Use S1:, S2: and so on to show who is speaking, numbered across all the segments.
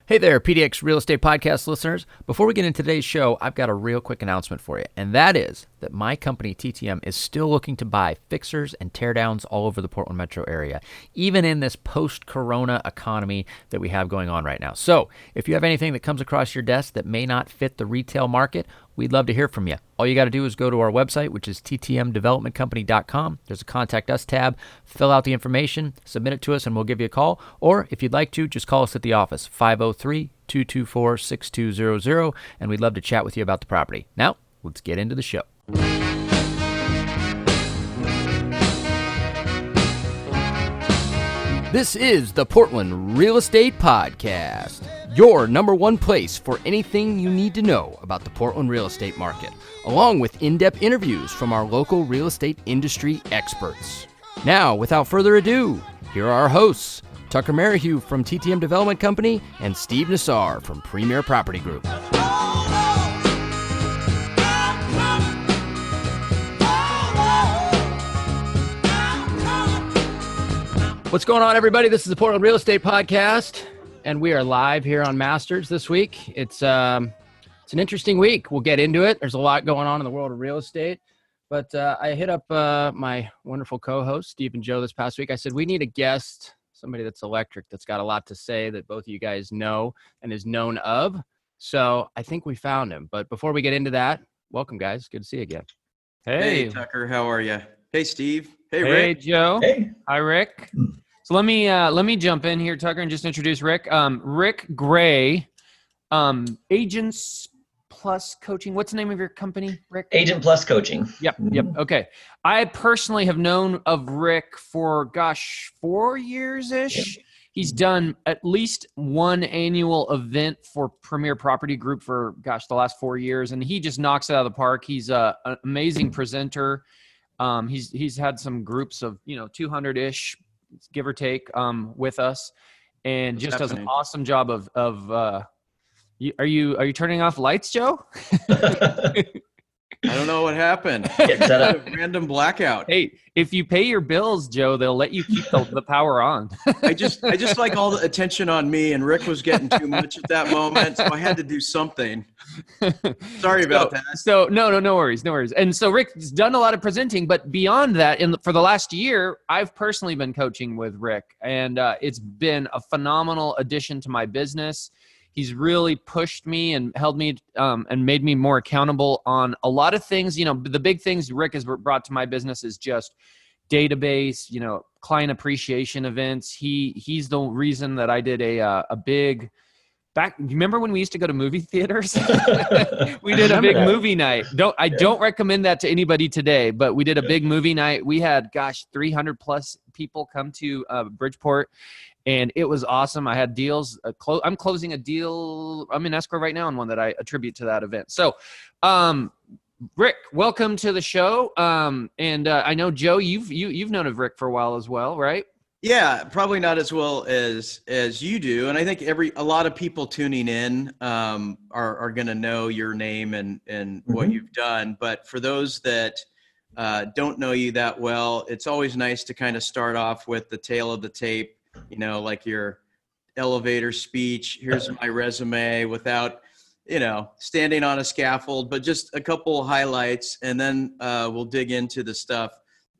S1: Hey there, PDX Real Estate Podcast listeners. Before we get into today's show, I've got a real quick announcement for you, and that is that my company, TTM, is still looking to buy fixers and teardowns all over the Portland metro area, even in this post-corona economy that we have going on right now. So if you have anything that comes across your desk that may not fit the retail market, we'd love to hear from you. All you got to do is go to our website, which is ttmdevelopmentcompany.com. There's a Contact Us tab. Fill out the information, submit it to us, and we'll give you a call. Or if you'd like to, just call us at the office, 503-224-6200, and we'd love to chat with you about the property. Now, let's get into the show. This is the Portland Real Estate Podcast, your number one place for anything you need to know about the Portland real estate market, along with in-depth interviews from our local real estate industry experts. Now, without further ado, here are our hosts, Tucker Merrihew from TTM Development Company and Steve Nassar from Premier Property Group. What's going on, everybody? This is the Portland Real Estate Podcast, and we are live here on Masters this week. It's an interesting week. We'll get into it. There's a lot going on in the world of real estate, but I hit up my wonderful co-host, Steve and Joe, this past week. I said, we need a guest, somebody that's electric, that's got a lot to say that both of you guys know and is known of. So I think we found him. But before we get into that, welcome, guys. Good to see you again.
S2: Hey, Tucker. How are you? Hey, Steve. Hey, Rick.
S3: Hey, Joe.
S4: Hey.
S3: Hi, Rick. So let me jump in here, Tucker, and just introduce Rick. Rick Gray, Agents Plus Coaching. What's the name of your company, Rick?
S4: Agent Plus Coaching.
S3: Yep. Okay. I personally have known of Rick for, 4 years-ish. Yep. He's done at least one annual event for Premier Property Group for, the last 4 years, and he just knocks it out of the park. He's an amazing presenter. He's had some groups of 200-ish, give or take, with us, and just does an awesome job of. Are you turning off lights, Joe?
S2: I don't know what happened. A random blackout.
S3: Hey, if you pay your bills, Joe, they'll let you keep the power on.
S2: I just like all the attention on me, and Rick was getting too much at that moment, so I had to do something. Sorry about that.
S3: So no worries. And so Rick's done a lot of presenting, but beyond that, for the last year, I've personally been coaching with Rick, and it's been a phenomenal addition to my business. He's really pushed me and held me and made me more accountable on a lot of things. The big things Rick has brought to my business is just database, client appreciation events. He's the reason that I did a big remember when we used to go to movie theaters? We did a big movie night. Don't recommend that to anybody today, but we did a big movie night. We had 300 plus people come to Bridgeport. And it was awesome. I had deals. I'm closing a deal. I'm in escrow right now on one that I attribute to that event. So, Rick, welcome to the show. And I know, Joe, you've known of Rick for a while as well, right?
S2: Yeah, probably not as well as you do. And I think a lot of people tuning in are going to know your name and what you've done. But for those that don't know you that well, it's always nice to kind of start off with the tail of the tape. Like your elevator speech, here's my resume, without, standing on a scaffold, but just a couple highlights, and then we'll dig into the stuff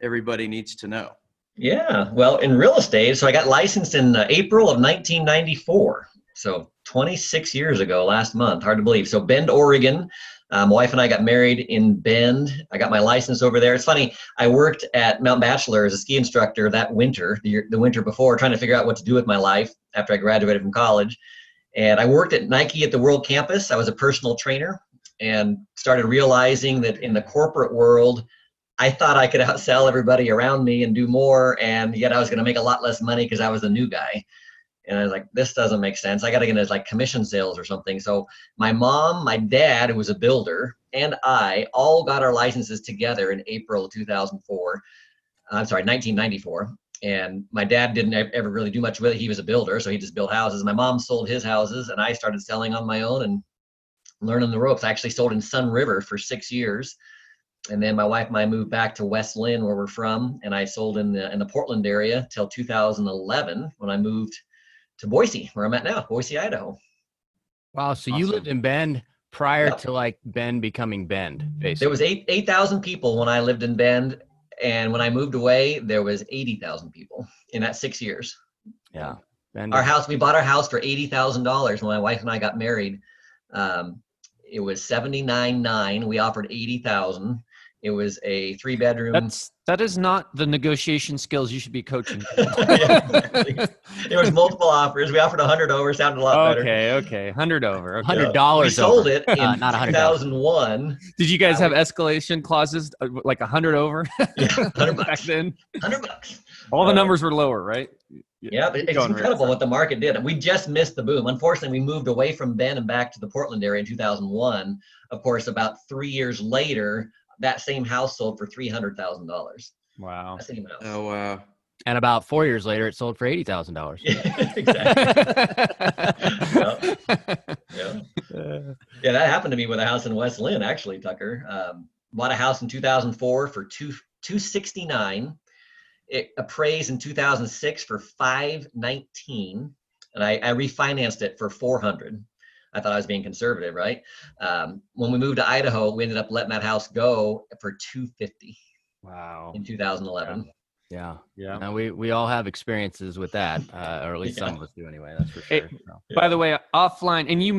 S2: everybody needs to know.
S4: Yeah, well, in real estate, so I got licensed in April of 1994. So 26 years ago, last month, hard to believe. So Bend, Oregon. My wife and I got married in Bend. I got my license over there. It's funny, I worked at Mount Bachelor as a ski instructor that winter, the winter before, trying to figure out what to do with my life after I graduated from college. And I worked at Nike at the World Campus. I was a personal trainer and started realizing that in the corporate world, I thought I could outsell everybody around me and do more, and yet I was going to make a lot less money because I was a new guy. And I was like, this doesn't make sense. I got to get into commission sales or something. So my mom, my dad, who was a builder, and I all got our licenses together in April of 1994. And my dad didn't ever really do much with it. He was a builder, so he just built houses. My mom sold his houses, and I started selling on my own and learning the ropes. I actually sold in Sun River for 6 years. And then my wife and I moved back to West Lynn, where we're from, and I sold in the Portland area till 2011 when I moved to Boise, where I'm at now, Boise, Idaho.
S5: Wow. So you
S3: Awesome.
S5: lived in Bend prior
S4: Yep.
S5: to like Bend becoming Bend,
S4: There
S5: basically.
S4: was 8,000 people when I lived in Bend, and when I moved away, there was 80,000 people in that 6 years.
S5: Yeah. Bend
S4: Our
S5: is,
S4: house, we bought our house for $80,000 when my wife and I got married. It was 79.9. We offered 80,000. It was a 3-bedroom.
S3: That is not the negotiation skills you should be coaching.
S4: Yeah, exactly. There was multiple offers. We offered 100 over, sounded a lot better.
S3: Okay. 100 over. Okay.
S5: $100
S4: We sold
S5: over.
S4: it in
S5: Not 100,000.
S4: 2001.
S3: Did you guys have escalation clauses like 100 over?
S4: Yeah, $100
S3: back then?
S4: $100.
S3: All the numbers were lower, right?
S4: Yeah, but
S3: Keep
S4: it's
S3: going, Rick.
S4: incredible what the market did. We just missed the boom. Unfortunately, we moved away from Bend and back to the Portland area in 2001. Of course, about 3 years later, that same house sold for $300,000.
S3: Wow.
S4: That same house.
S2: Oh, wow.
S5: And about 4 years later, it sold for $80,000.
S4: Yeah, exactly. Yeah. Yeah, that happened to me with a house in West Lynn, actually, Tucker. Bought a house in 2004 for $269. It appraised in 2006 for $519, and I refinanced it for $400. I thought I was being conservative, right? When we moved to Idaho, we ended up letting that house go for $250
S3: Wow.
S4: in 2011.
S5: Yeah.
S3: Yeah.
S5: And we all have experiences with that, or at least some of us do anyway. That's for
S3: Hey,
S5: sure. So.
S3: By the way, offline, and you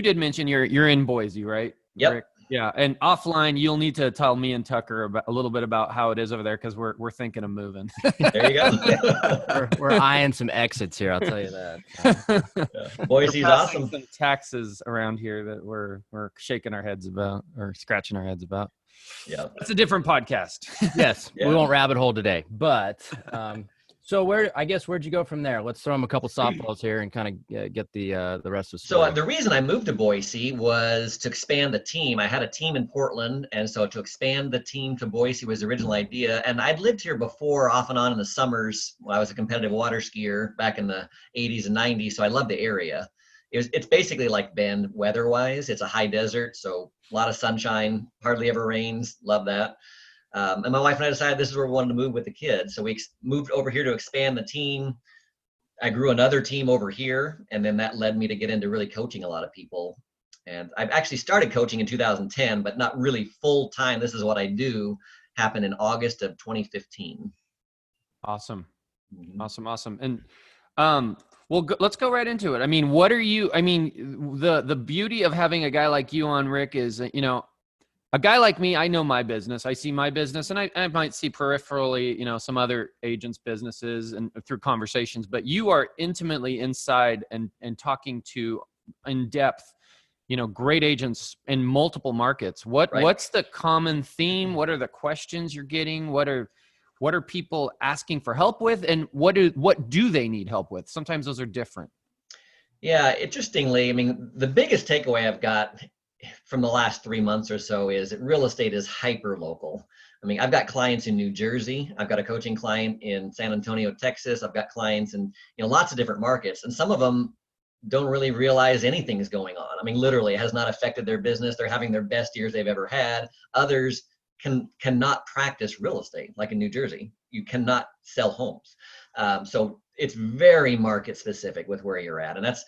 S3: did mention you're in Boise, right?
S4: Yep.
S3: Rick? Yeah, and offline, you'll need to tell me and Tucker about a little bit about how it is over there because we're thinking of moving.
S4: There you go.
S5: We're eyeing some exits here. I'll tell you that.
S4: Boise's
S3: We're passing
S4: awesome.
S3: some taxes around here that we're shaking our heads about or scratching our heads about.
S4: Yeah.
S3: That's a different podcast.
S5: Yes,
S4: Yeah.
S5: we won't rabbit hole today, but so where'd you go from there? Let's throw them a couple softballs here and kind of get the rest of the story.
S4: So the reason I moved to Boise was to expand the team. I had a team in Portland, and so to expand the team to Boise was the original idea. And I'd lived here before, off and on in the summers when I was a competitive water skier back in the 80s and 90s. So I loved the area. It's basically like Bend weather-wise. It's a high desert, so a lot of sunshine, hardly ever rains. Love that. And my wife and I decided this is where we wanted to move with the kids. So we moved over here to expand the team. I grew another team over here, and then that led me to get into really coaching a lot of people. And I've actually started coaching in 2010, but not really full time. This is what I do. Happened in August of 2015.
S3: Awesome.
S4: Mhm.
S3: Awesome. And let's go right into it. I mean, the beauty of having a guy like you on, Rick, is, a guy like me, I know my business. I see my business, and I might see peripherally, some other agents' businesses and through conversations, but you are intimately inside and talking to in depth, great agents in multiple markets.
S4: Right.
S3: What's the common theme? What are the questions you're getting? What are people asking for help with, and what do they need help with? Sometimes those are different.
S4: Yeah, interestingly, I mean, the biggest takeaway I've got from the last 3 months or so is that real estate is hyper local. I mean, I've got clients in New Jersey. I've got a coaching client in San Antonio, Texas. I've got clients in lots of different markets, and some of them don't really realize anything is going on. I mean, literally, it has not affected their business. They're having their best years they've ever had. Others cannot practice real estate, like in New Jersey. You cannot sell homes. So it's very market specific with where you're at, and that's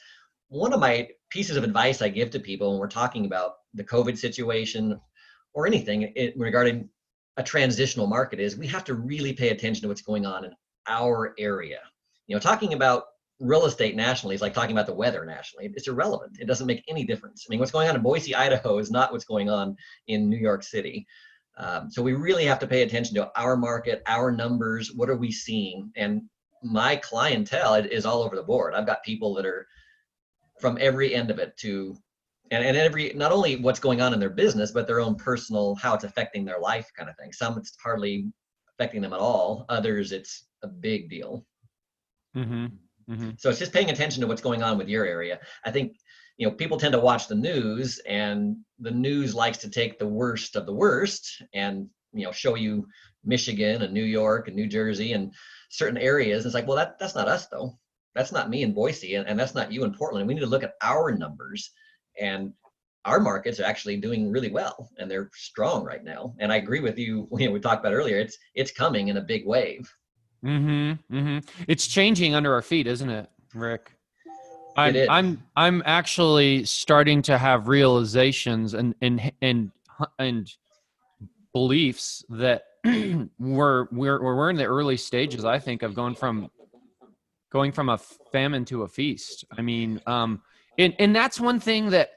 S4: one of my pieces of advice I give to people when we're talking about the COVID situation or anything regarding a transitional market is we have to really pay attention to what's going on in our area. Talking about real estate nationally is like talking about the weather nationally. It's irrelevant. It doesn't make any difference. I mean, what's going on in Boise, Idaho is not what's going on in New York City. So we really have to pay attention to our market, our numbers. What are we seeing? And my clientele is all over the board. I've got people that are from every end of it and every, not only what's going on in their business, but their own personal, how it's affecting their life kind of thing. Some it's hardly affecting them at all. Others, it's a big deal.
S3: Mm-hmm. Mm-hmm.
S4: So it's just paying attention to what's going on with your area. I think, people tend to watch the news, and the news likes to take the worst of the worst and, show you Michigan and New York and New Jersey and certain areas. It's like, well, that's not us though. That's not me in Boise, and that's not you in Portland. We need to look at our numbers, and our markets are actually doing really well, and they're strong right now. And I agree with you. We talked about earlier. It's coming in a big wave.
S3: Mm-hmm. Mm-hmm. It's changing under our feet, isn't it, Rick?
S4: It is.
S3: I'm actually starting to have realizations and beliefs that we're in the early stages, I think, of going from a famine to a feast. I mean, and that's one thing that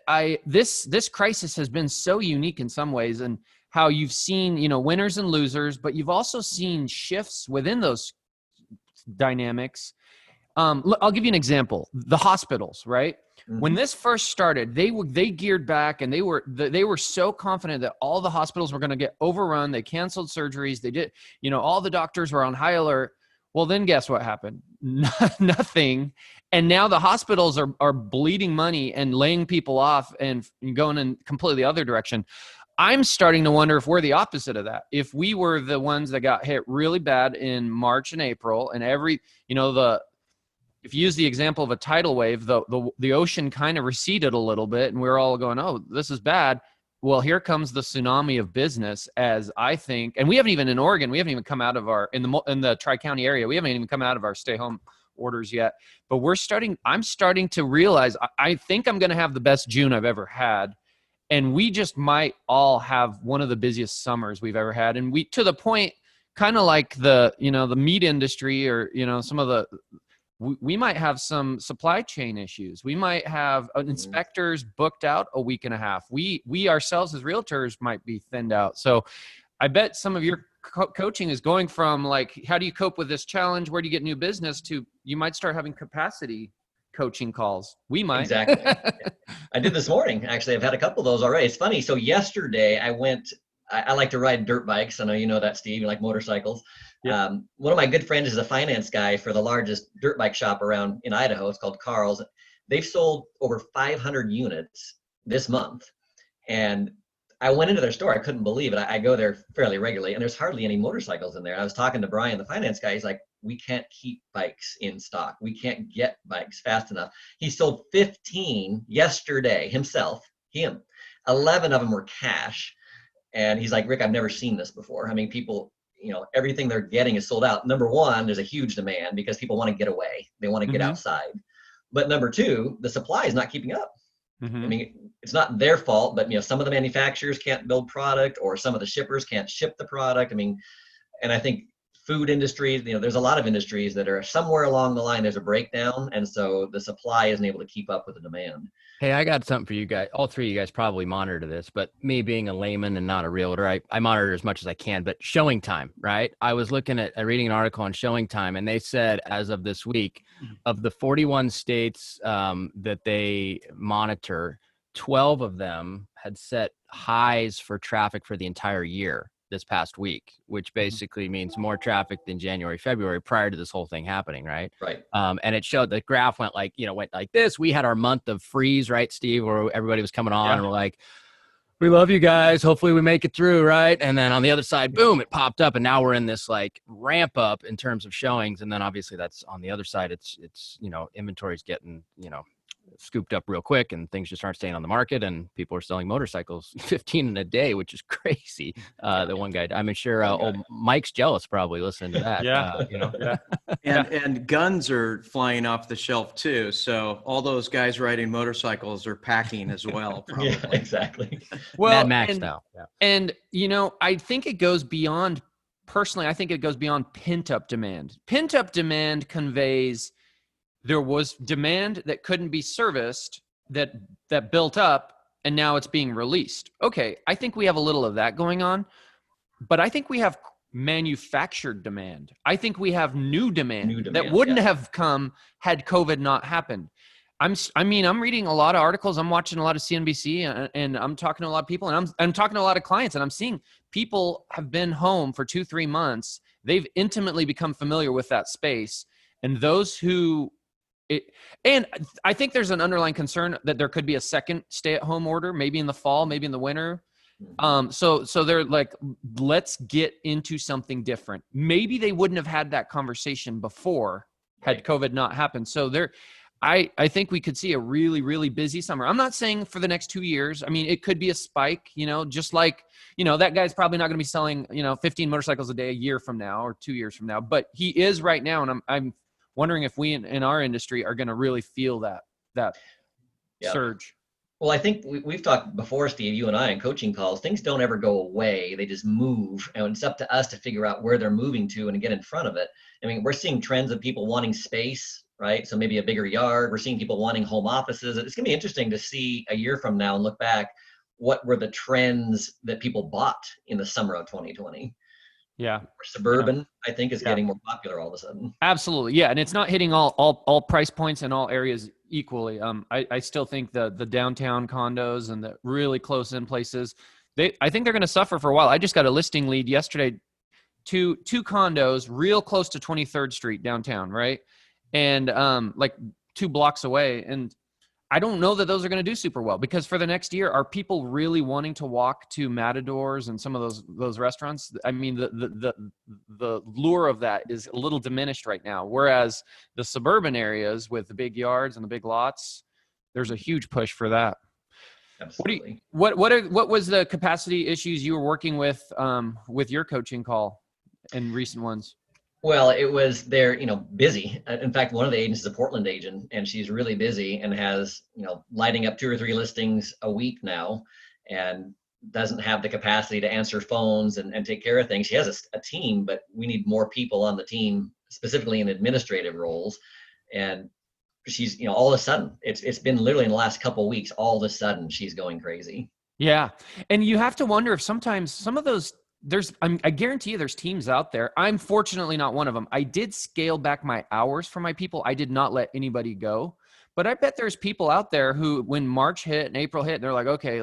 S3: this crisis has been so unique in some ways, and how you've seen, winners and losers, but you've also seen shifts within those dynamics. I'll give you an example. The hospitals, right? When this first started, they geared back, and they were so confident that all the hospitals were going to get overrun. They canceled surgeries. They did, all the doctors were on high alert. Well, then guess what happened? Nothing. And now the hospitals are bleeding money and laying people off and going in completely the other direction. I'm starting to wonder if we're the opposite of that. If we were the ones that got hit really bad in March and April, and if you use the example of a tidal wave, the ocean kind of receded a little bit, and we're all going, oh, this is bad. Well, here comes the tsunami of business, as I think, and we haven't even in Oregon, we haven't even come out of in the Tri-County area, we haven't even come out of our stay-home orders yet. But I'm starting to realize, I think I'm going to have the best June I've ever had, and we just might all have one of the busiest summers we've ever had, and we, to the point, kind of like the meat industry, or some of the. We might have some supply chain issues. We might have inspectors booked out a week and a half. We ourselves as realtors might be thinned out. So I bet some of your coaching is going from like, how do you cope with this challenge? Where do you get new business, to you might start having capacity coaching calls. We might.
S4: Exactly. I did this morning. Actually, I've had a couple of those already. It's funny. So yesterday I like to ride dirt bikes. I know you know that, Steve. You like motorcycles. Yep. One of my good friends is a finance guy for the largest dirt bike shop around in Idaho. It's called Carl's. They've sold over 500 units this month. And I went into their store. I couldn't believe it. I go there fairly regularly, and there's hardly any motorcycles in there. I was talking to Brian, the finance guy. He's like, we can't keep bikes in stock. We can't get bikes fast enough. He sold 15 yesterday himself, 11 of them were cash. And he's like, Rick, I've never seen this before. I mean, people, everything they're getting is sold out. Number one, there's a huge demand because people want to get away. They want to get outside. But number two, the supply is not keeping up. I mean, it's not their fault, but some of the manufacturers can't build product, or some of the shippers can't ship the product. I mean, and I think food industries, there's a lot of industries that are somewhere along the line, there's a breakdown. And so the supply isn't able to keep up with the demand.
S1: Hey, I got something for you guys. All three of you guys probably monitor this, but me being a layman and not a realtor, I monitor as much as I can. But showing time, right? I was looking at reading an article on showing time, and they said as of this week, of the 41 states that they monitor, 12 of them had set highs for traffic for the entire year this past week, which basically means more traffic than January, February prior to this whole thing happening, right?
S4: Right.
S1: And it showed the graph went like this. We had our month of freeze, right, Steve, where everybody was coming on and we're like, we love you guys. Hopefully we make it through, right? And then on the other side, boom, it popped up, and now we're in this like ramp up in terms of showings. And then obviously that's on the other side. It's inventory's getting scooped up real quick, and things just aren't staying on the market, and people are selling motorcycles 15 in a day, which is crazy. The one guy, I'm sure old Mike's jealous probably listening to that.
S2: And guns are flying off the shelf too, so all those guys riding motorcycles are packing as well, probably.
S4: Yeah, exactly.
S1: Well, Mad Max style. Yeah.
S3: And I think it goes beyond, personally, I think it goes beyond pent-up demand. Pent-up demand conveys there was demand that couldn't be serviced that built up, and now it's being released. Okay, I think we have a little of that going on, but I think we have manufactured demand. I think we have new demand that wouldn't have come had COVID not happened. I'm reading a lot of articles. I'm watching a lot of CNBC, and I'm talking to a lot of people, and I'm talking to a lot of clients, and I'm seeing people have been home for 2-3 months. They've intimately become familiar with that space, and those who and I think there's an underlying concern that there could be a second stay-at-home order, maybe in the fall, maybe in the winter. So they're like, let's get into something different. Maybe they wouldn't have had that conversation before had COVID not happened. So I think we could see a really, really busy summer. I'm not saying for the next 2 years. I mean, it could be a spike, just like, that guy's probably not going to be selling, 15 motorcycles a day a year from now or 2 years from now, but he is right now. And I'm wondering if we in our industry are going to really feel that that
S4: Yep.
S3: surge.
S4: Well, I think we've talked before, Steve, you and I, in coaching calls, things don't ever go away. They just move. And it's up to us to figure out where they're moving to and get in front of it. I mean, we're seeing trends of people wanting space, right? So maybe a bigger yard. We're seeing people wanting home offices. It's going to be interesting to see a year from now and look back, what were the trends that people bought in the summer of 2020?
S3: Yeah.
S4: Suburban, I think, is
S3: Yeah.
S4: getting more popular all of a sudden.
S3: Absolutely. Yeah. And it's not hitting all price points in all areas equally. I still think the downtown condos and the really close in places, I think they're going to suffer for a while. I just got a listing lead yesterday, two condos real close to 23rd Street downtown. Right. And like 2 blocks away. And I don't know that those are going to do super well, because for the next year, are people really wanting to walk to Matadors and some of those restaurants? I mean, the lure of that is a little diminished right now. Whereas the suburban areas with the big yards and the big lots, there's a huge push for that.
S4: Absolutely.
S3: What was the capacity issues you were working with your coaching call and recent ones?
S4: Well, it was they're, busy. In fact, one of the agents is a Portland agent, and she's really busy and has, lighting up 2 or 3 listings a week now, and doesn't have the capacity to answer phones and take care of things. She has a team, but we need more people on the team, specifically in administrative roles. And she's, all of a sudden, it's been literally in the last couple of weeks, all of a sudden she's going crazy.
S3: Yeah. And you have to wonder if sometimes some of those, I guarantee you there's teams out there. I'm fortunately not one of them. I did scale back my hours for my people. I did not let anybody go. But I bet there's people out there who, when March hit and April hit, they're like, okay,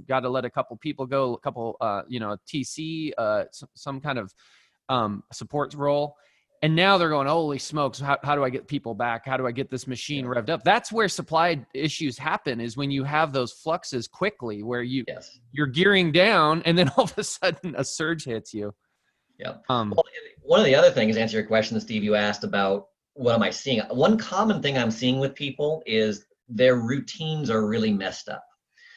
S3: got to let a couple people go, a couple, TC, some kind of support role. And now they're going, holy smokes, how do I get people back? How do I get this machine revved up? That's where supply issues happen, is when you have those fluxes quickly where you're gearing down and then all of a sudden a surge hits you.
S4: Yeah. Well, one of the other things, to answer your question, Steve, you asked about what am I seeing? One common thing I'm seeing with people is their routines are really messed up.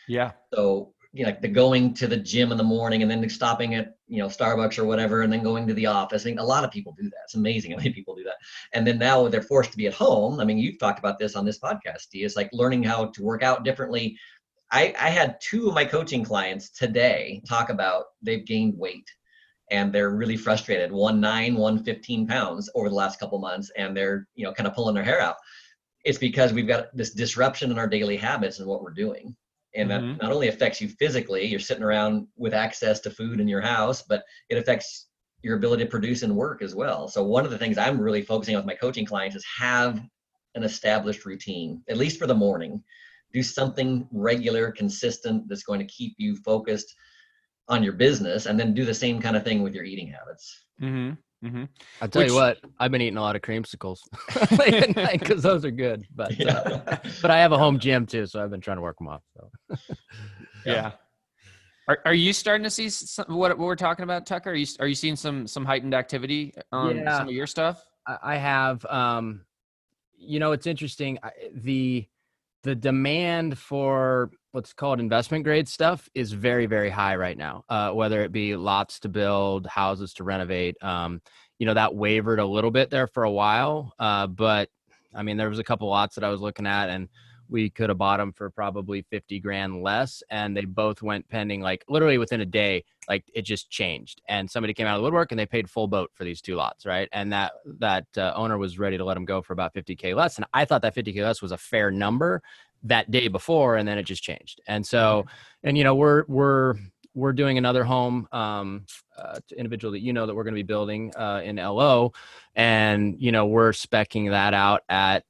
S3: Yeah.
S4: So, like the going to the gym in the morning and then stopping at, Starbucks or whatever, and then going to the office. I think a lot of people do that. It's amazing how many people do that. And then now they're forced to be at home. I mean, you've talked about this on this podcast, Steve. It's like learning how to work out differently. I had 2 of my coaching clients today talk about they've gained weight and they're really frustrated. One 9, one 15 pounds over the last couple months. And they're, kind of pulling their hair out. It's because we've got this disruption in our daily habits and what we're doing. And that not only affects you physically, you're sitting around with access to food in your house, but it affects your ability to produce and work as well. So one of the things I'm really focusing on with my coaching clients is have an established routine, at least for the morning. Do something regular, consistent, that's going to keep you focused on your business, and then do the same kind of thing with your eating habits.
S5: I'll tell you what, I've been eating a lot of creamsicles late at night because those are good. But but I have a home gym too, so I've been trying to work them off. So.
S3: Yeah. Are you starting to see what we're talking about, Tucker? Are you seeing some heightened activity on some of your stuff?
S5: I have. It's interesting. The demand for what's called investment grade stuff is very, very high right now, whether it be lots to build, houses to renovate. That wavered a little bit there for a while. But I mean, there was a couple lots that I was looking at, and we could have bought them for probably 50 grand less. And they both went pending, like literally within a day, like it just changed. And somebody came out of the woodwork and they paid full boat for these 2 lots. Right. And that owner was ready to let them go for about 50K less. And I thought that 50K less was a fair number that day before, and then it just changed. And so, and we're doing another home to individual that that we're going to be building in LO, and we're speccing that out at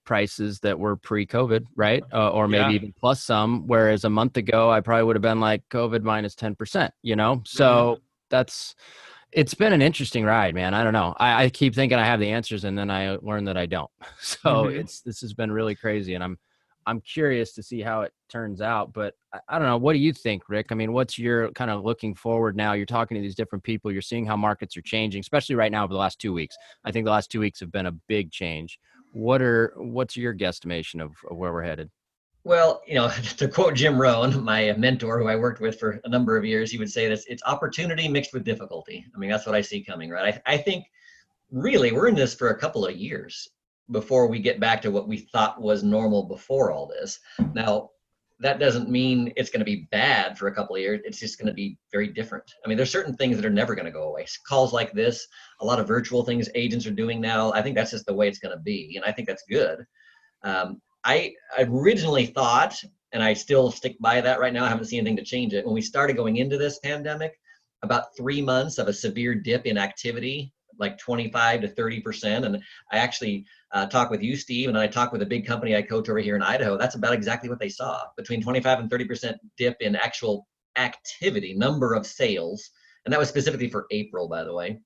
S5: prices that were pre-COVID, right? Or maybe even plus some. Whereas a month ago, I probably would have been like COVID minus 10%. So it's been an interesting ride, man. I don't know. I keep thinking I have the answers, and then I learn that I don't. So this has been really crazy, and I'm curious to see how it turns out, but I don't know. What do you think, Rick? I mean, what's your kind of looking forward now? You're talking to these different people. You're seeing how markets are changing, especially right now over the last 2 weeks. I think the last 2 weeks have been a big change. What's your guesstimation of where we're headed?
S4: Well, to quote Jim Rohn, my mentor, who I worked with for a number of years, he would say this: it's opportunity mixed with difficulty. I mean, that's what I see coming, right? I think really we're in this for a couple of years. before we get back to what we thought was normal before all this. Now, that doesn't mean it's going to be bad for a couple of years. It's just going to be very different. I mean, there's certain things that are never going to go away. Calls like this, a lot of virtual things agents are doing now. I think that's just the way it's going to be. And I think that's good. I originally thought, and I still stick by that right now, I haven't seen anything to change it. When we started going into this pandemic, about 3 months of a severe dip in activity, like 25 to 30%. And I actually talked with you, Steve, and I talked with a big company I coach over here in Idaho. That's about exactly what they saw, between 25 and 30% dip in actual activity, number of sales. And that was specifically for April, by the way.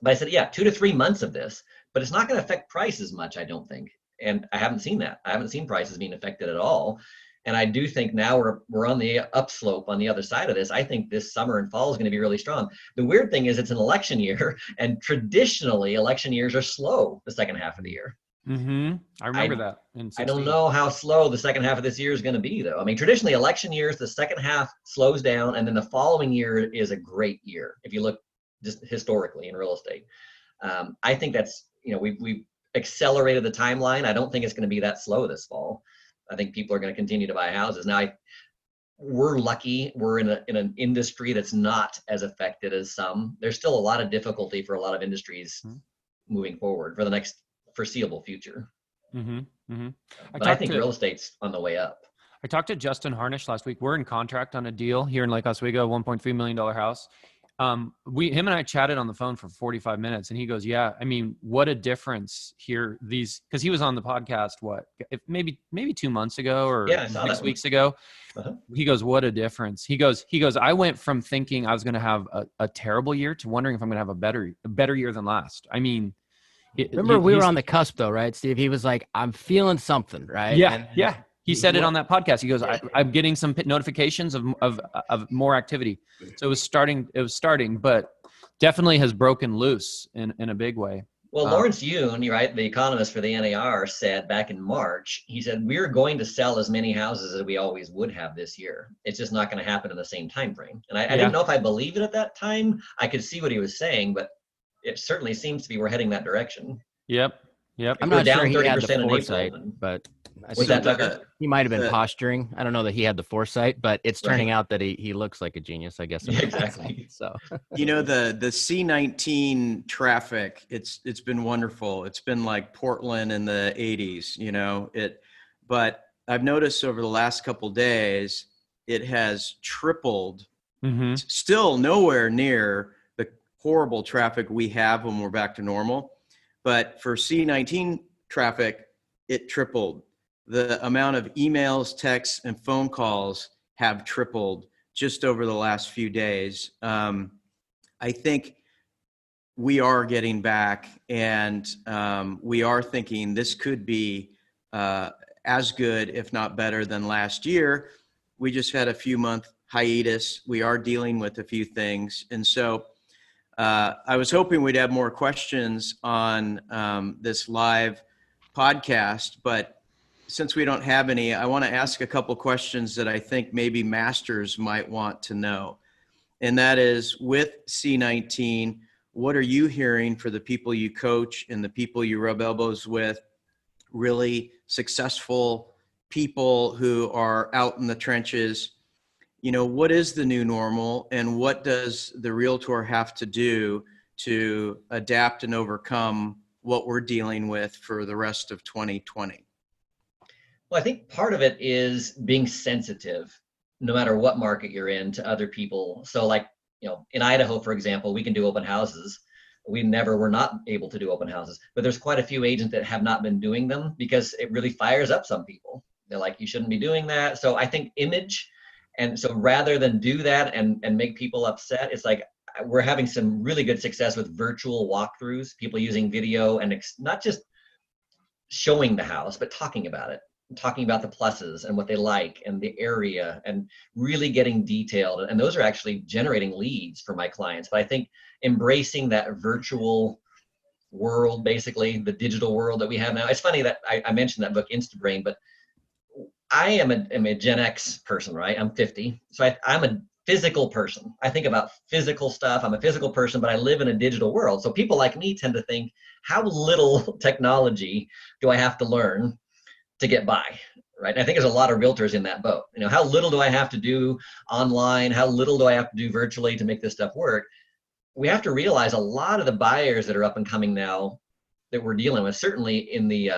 S4: But I said, yeah, 2 to 3 months of this, but it's not going to affect prices much, I don't think. And I haven't seen that. I haven't seen prices being affected at all. And I do think now we're on the upslope on the other side of this. I think this summer and fall is going to be really strong. The weird thing is it's an election year, and traditionally election years are slow the second half of the year.
S3: Mm-hmm. I remember that.
S4: I don't know how slow the second half of this year is going to be, though. I mean, traditionally election years, the second half slows down, and then the following year is a great year. If you look just historically in real estate, I think that's, we've accelerated the timeline. I don't think it's going to be that slow this fall. I think people are going to continue to buy houses. Now, we're lucky. We're in an industry that's not as affected as some. There's still a lot of difficulty for a lot of industries moving forward for the next foreseeable future.
S3: Mm-hmm. Mm-hmm.
S4: But I think real estate's on the way up.
S3: I talked to Justin Harnish last week. We're in contract on a deal here in Lake Oswego, $1.3 million house. Him and I chatted on the phone for 45 minutes, and he goes, yeah, I mean, what a difference here. Because he was on the podcast, maybe 2 months ago or 6 weeks ago. Uh-huh. He goes, what a difference. He goes, I went from thinking I was going to have a terrible year to wondering if I'm going to have a better year than last. I mean,
S5: remember we were on the cusp though, right, Steve? He was like, I'm feeling something, right?
S3: Yeah. Yeah. He said it on that podcast. He goes, I'm getting some notifications of more activity. So it was starting, but definitely has broken loose in a big way.
S4: Well, Lawrence Yun, right, the economist for the NAR, said back in March, he said, we're going to sell as many houses as we always would have this year. It's just not going to happen in the same time frame. And I didn't know if I believed it at that time. I could see what he was saying, but it certainly seems to be we're heading that direction.
S3: Yep.
S5: I'm not sure he had the foresight, but he might have been posturing. I don't know that he had the foresight, but it's turning out that he looks like a genius, I guess.
S4: Yeah, exactly.
S5: So,
S2: the C19 traffic, it's been wonderful. It's been like Portland in the 80s, but I've noticed over the last couple days, it has tripled.
S3: Mm-hmm.
S2: Still nowhere near the horrible traffic we have when we're back to normal. But for C19 traffic, it tripled. The amount of emails, texts, and phone calls have tripled just over the last few days. I think we are getting back, and we are thinking this could be as good, if not better, than last year. We just had a few-month hiatus. We are dealing with a few things. And so I was hoping we'd have more questions on this live podcast, but since we don't have any, I want to ask a couple questions that I think maybe masters might want to know. And that is, with C19, what are you hearing for the people you coach and the people you rub elbows with, really successful people who are out in the trenches? What is the new normal, and what does the realtor have to do to adapt and overcome what we're dealing with for the rest of 2020?
S4: Well, I think part of it is being sensitive, no matter what market you're in, to other people. So like, in Idaho, for example, we can do open houses. We were not able to do open houses, but there's quite a few agents that have not been doing them because it really fires up some people. They're like, you shouldn't be doing that. So I think image. And so rather than do that and make people upset, it's like we're having some really good success with virtual walkthroughs, people using video and not just showing the house, but talking about it, talking about the pluses and what they like and the area and really getting detailed. And those are actually generating leads for my clients. But I think embracing that virtual world, basically the digital world that we have now. It's funny that I mentioned that book, Instabrain, but I am a Gen X person, right? I'm 50. So I'm physical person. I think about physical stuff. I'm a physical person, but I live in a digital world. So people like me tend to think, how little technology do I have to learn to get by, right? And I think there's a lot of realtors in that boat. You know, how little do I have to do online? How little do I have to do virtually to make this stuff work? We have to realize a lot of the buyers that are up and coming now that we're dealing with, certainly in the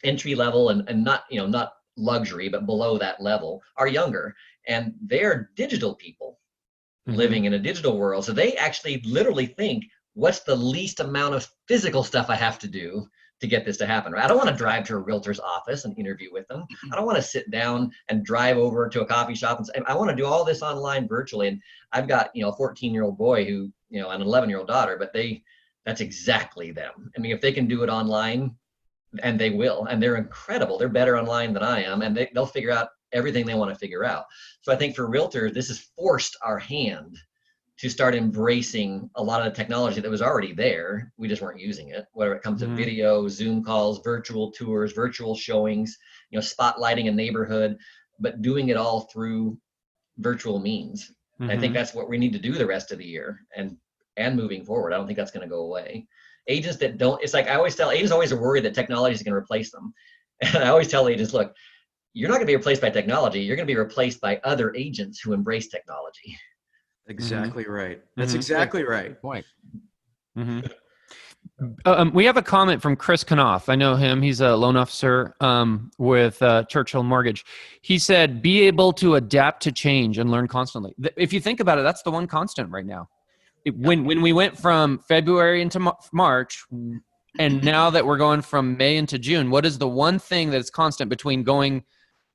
S4: entry level and not, you know, not luxury, but below that level, are younger, and they're digital people living in a digital world. So they actually literally think, what's the least amount of physical stuff I have to do to get this to happen? Right? I don't want to drive to a realtor's office and interview with them. I don't want to sit down and drive over to a coffee shop and say, I want to do all this online virtually. And I've got, you know, a 14-year-old boy who, you know, an 11-year-old daughter, but that's exactly them. I mean, if they can do it online, and they will, and they're incredible. They're better online than I am, and they'll figure out everything they want to figure out. So I think for realtors, this has forced our hand to start embracing a lot of the technology that was already there. We just weren't using it, whether it comes to video, Zoom calls, virtual tours, virtual showings, you know, spotlighting a neighborhood, but doing it all through virtual means. I think that's what we need to do the rest of the year and moving forward. I don't think that's going to go away. Agents that don't, it's like I always tell agents, always are worried that technology is going to replace them. And I always tell agents, look, you're not going to be replaced by technology. You're going to be replaced by other agents who embrace technology.
S2: Exactly right. That's exactly right.
S5: Point.
S3: We have a comment from Chris Knopf. I know him. He's a loan officer with Churchill Mortgage. He said, be able to adapt to change and learn constantly. If you think about it, that's the one constant right now. When we went from February into March, and now that we're going from May into June, what is the one thing that's constant between going,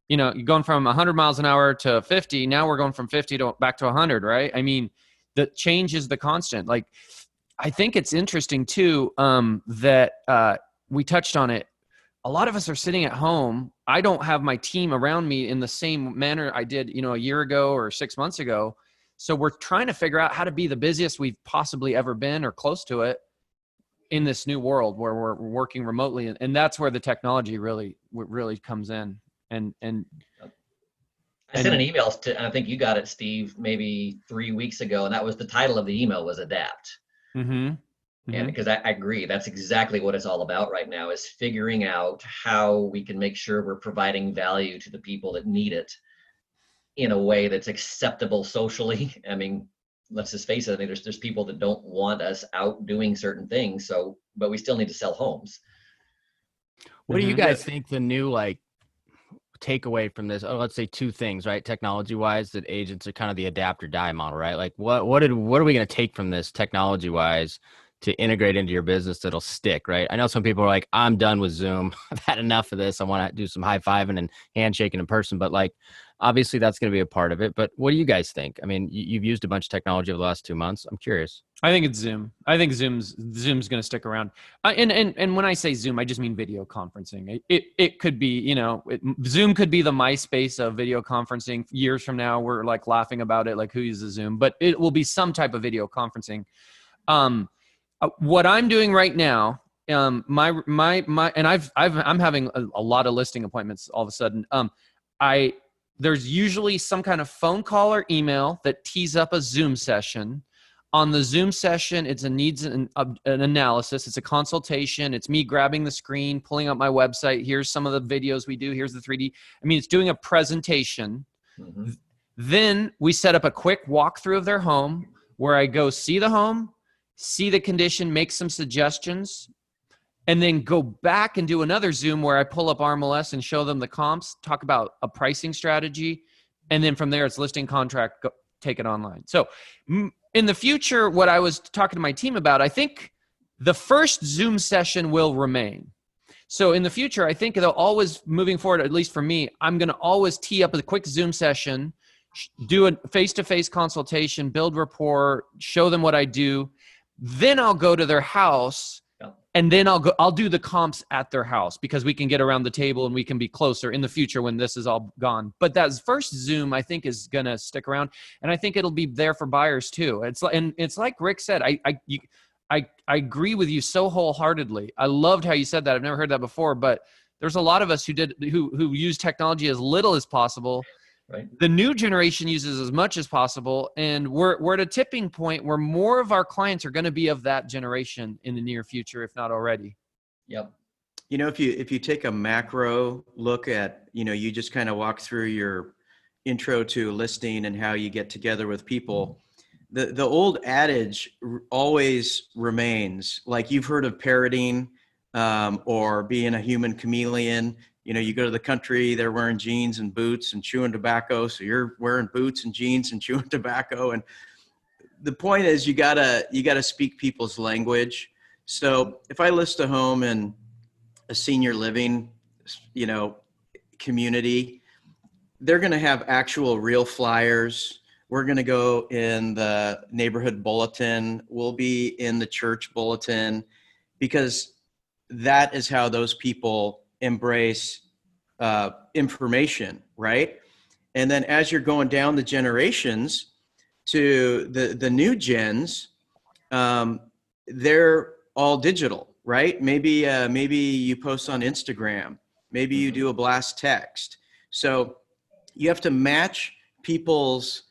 S3: you know, going from 100 miles an hour to 50, now we're going from 50 to back to 100, right? I mean, the change is the constant. Like, I think it's interesting too that we touched on it. A lot of us are sitting at home. I don't have my team around me in the same manner I did, you know, a year ago or 6 months ago. So we're trying to figure out how to be the busiest we've possibly ever been or close to it in this new world where we're working remotely. And that's where the technology really comes in. And
S4: I sent an email to, I think you got it, Steve, maybe 3 weeks ago. And that was the title of the email was Adapt. And because I agree, that's exactly what it's all about right now, is figuring out how we can make sure we're providing value to the people that need it in a way that's acceptable socially. I mean, let's just face it. I mean, there's people that don't want us out doing certain things. So, but we still need to sell homes.
S5: What do you guys think the new, like, takeaway from this? Oh, let's say two things, right? Technology wise, that agents are kind of the adapt or die model, right? Like what are we going to take from this technology wise to integrate into your business that'll stick, right? I know some people are like, I'm done with Zoom. I've had enough of this. I want to do some high-fiving and handshaking in person, but like, obviously that's going to be a part of it. But what do you guys think? I mean, you've used a bunch of technology over the last 2 months. I'm curious.
S3: I think it's Zoom. I think Zoom's going to stick around. And when I say Zoom, I just mean video conferencing. It could be, you know, Zoom could be the MySpace of video conferencing. Years from now, we're like laughing about it, like who uses Zoom, but it will be some type of video conferencing. What I'm doing right now, and I'm having a lot of listing appointments all of a sudden. There's usually some kind of phone call or email that tees up a Zoom session. On the Zoom session, it's a needs an analysis. It's a consultation. It's me grabbing the screen, pulling up my website. Here's some of the videos we do. Here's the 3D. I mean, it's doing a presentation. Then we set up a quick walkthrough of their home where I go see the home, see the condition, make some suggestions, and then go back and do another Zoom where I pull up RMLS and show them the comps, talk about a pricing strategy, and then from there it's listing contract, take it online. So in the future, what I was talking to my team about, I think the first Zoom session will remain. So in the future, I think they'll always, moving forward, at least for me, I'm going to always tee up a quick Zoom session, do a face-to-face consultation, build rapport, show them what I do. Then I'll go to their house, and then I'll do the comps at their house because we can get around the table and we can be closer in the future when this is all gone. But that first Zoom, I think, is going to stick around, and I think it'll be there for buyers too. It's like Rick said, I agree with you so wholeheartedly. I loved how you said that. I've never heard that before, but there's a lot of us who use technology as little as possible.
S4: right?
S3: The new generation uses as much as possible, and we're at a tipping point where more of our clients are going to be of that generation in the near future, if not already.
S4: Yep.
S2: You know, if you take a macro look at, you know, you just kind of walk through your intro to listing and how you get together with people, the old adage always remains. Like, you've heard of parroting, or being a human chameleon. You know, you go to the country, they're wearing jeans and boots and chewing tobacco, so you're wearing boots and jeans and chewing tobacco. And the point is, you gotta speak people's language. So if I list a home in a senior living, you know, community, they're going to have actual real flyers. We're going to go in the neighborhood bulletin. We'll be in the church bulletin, because that is how those people embrace information, right? And then as you're going down the generations to the new gens, they're all digital, right? Maybe you post on Instagram, maybe you do a blast text. So you have to match people's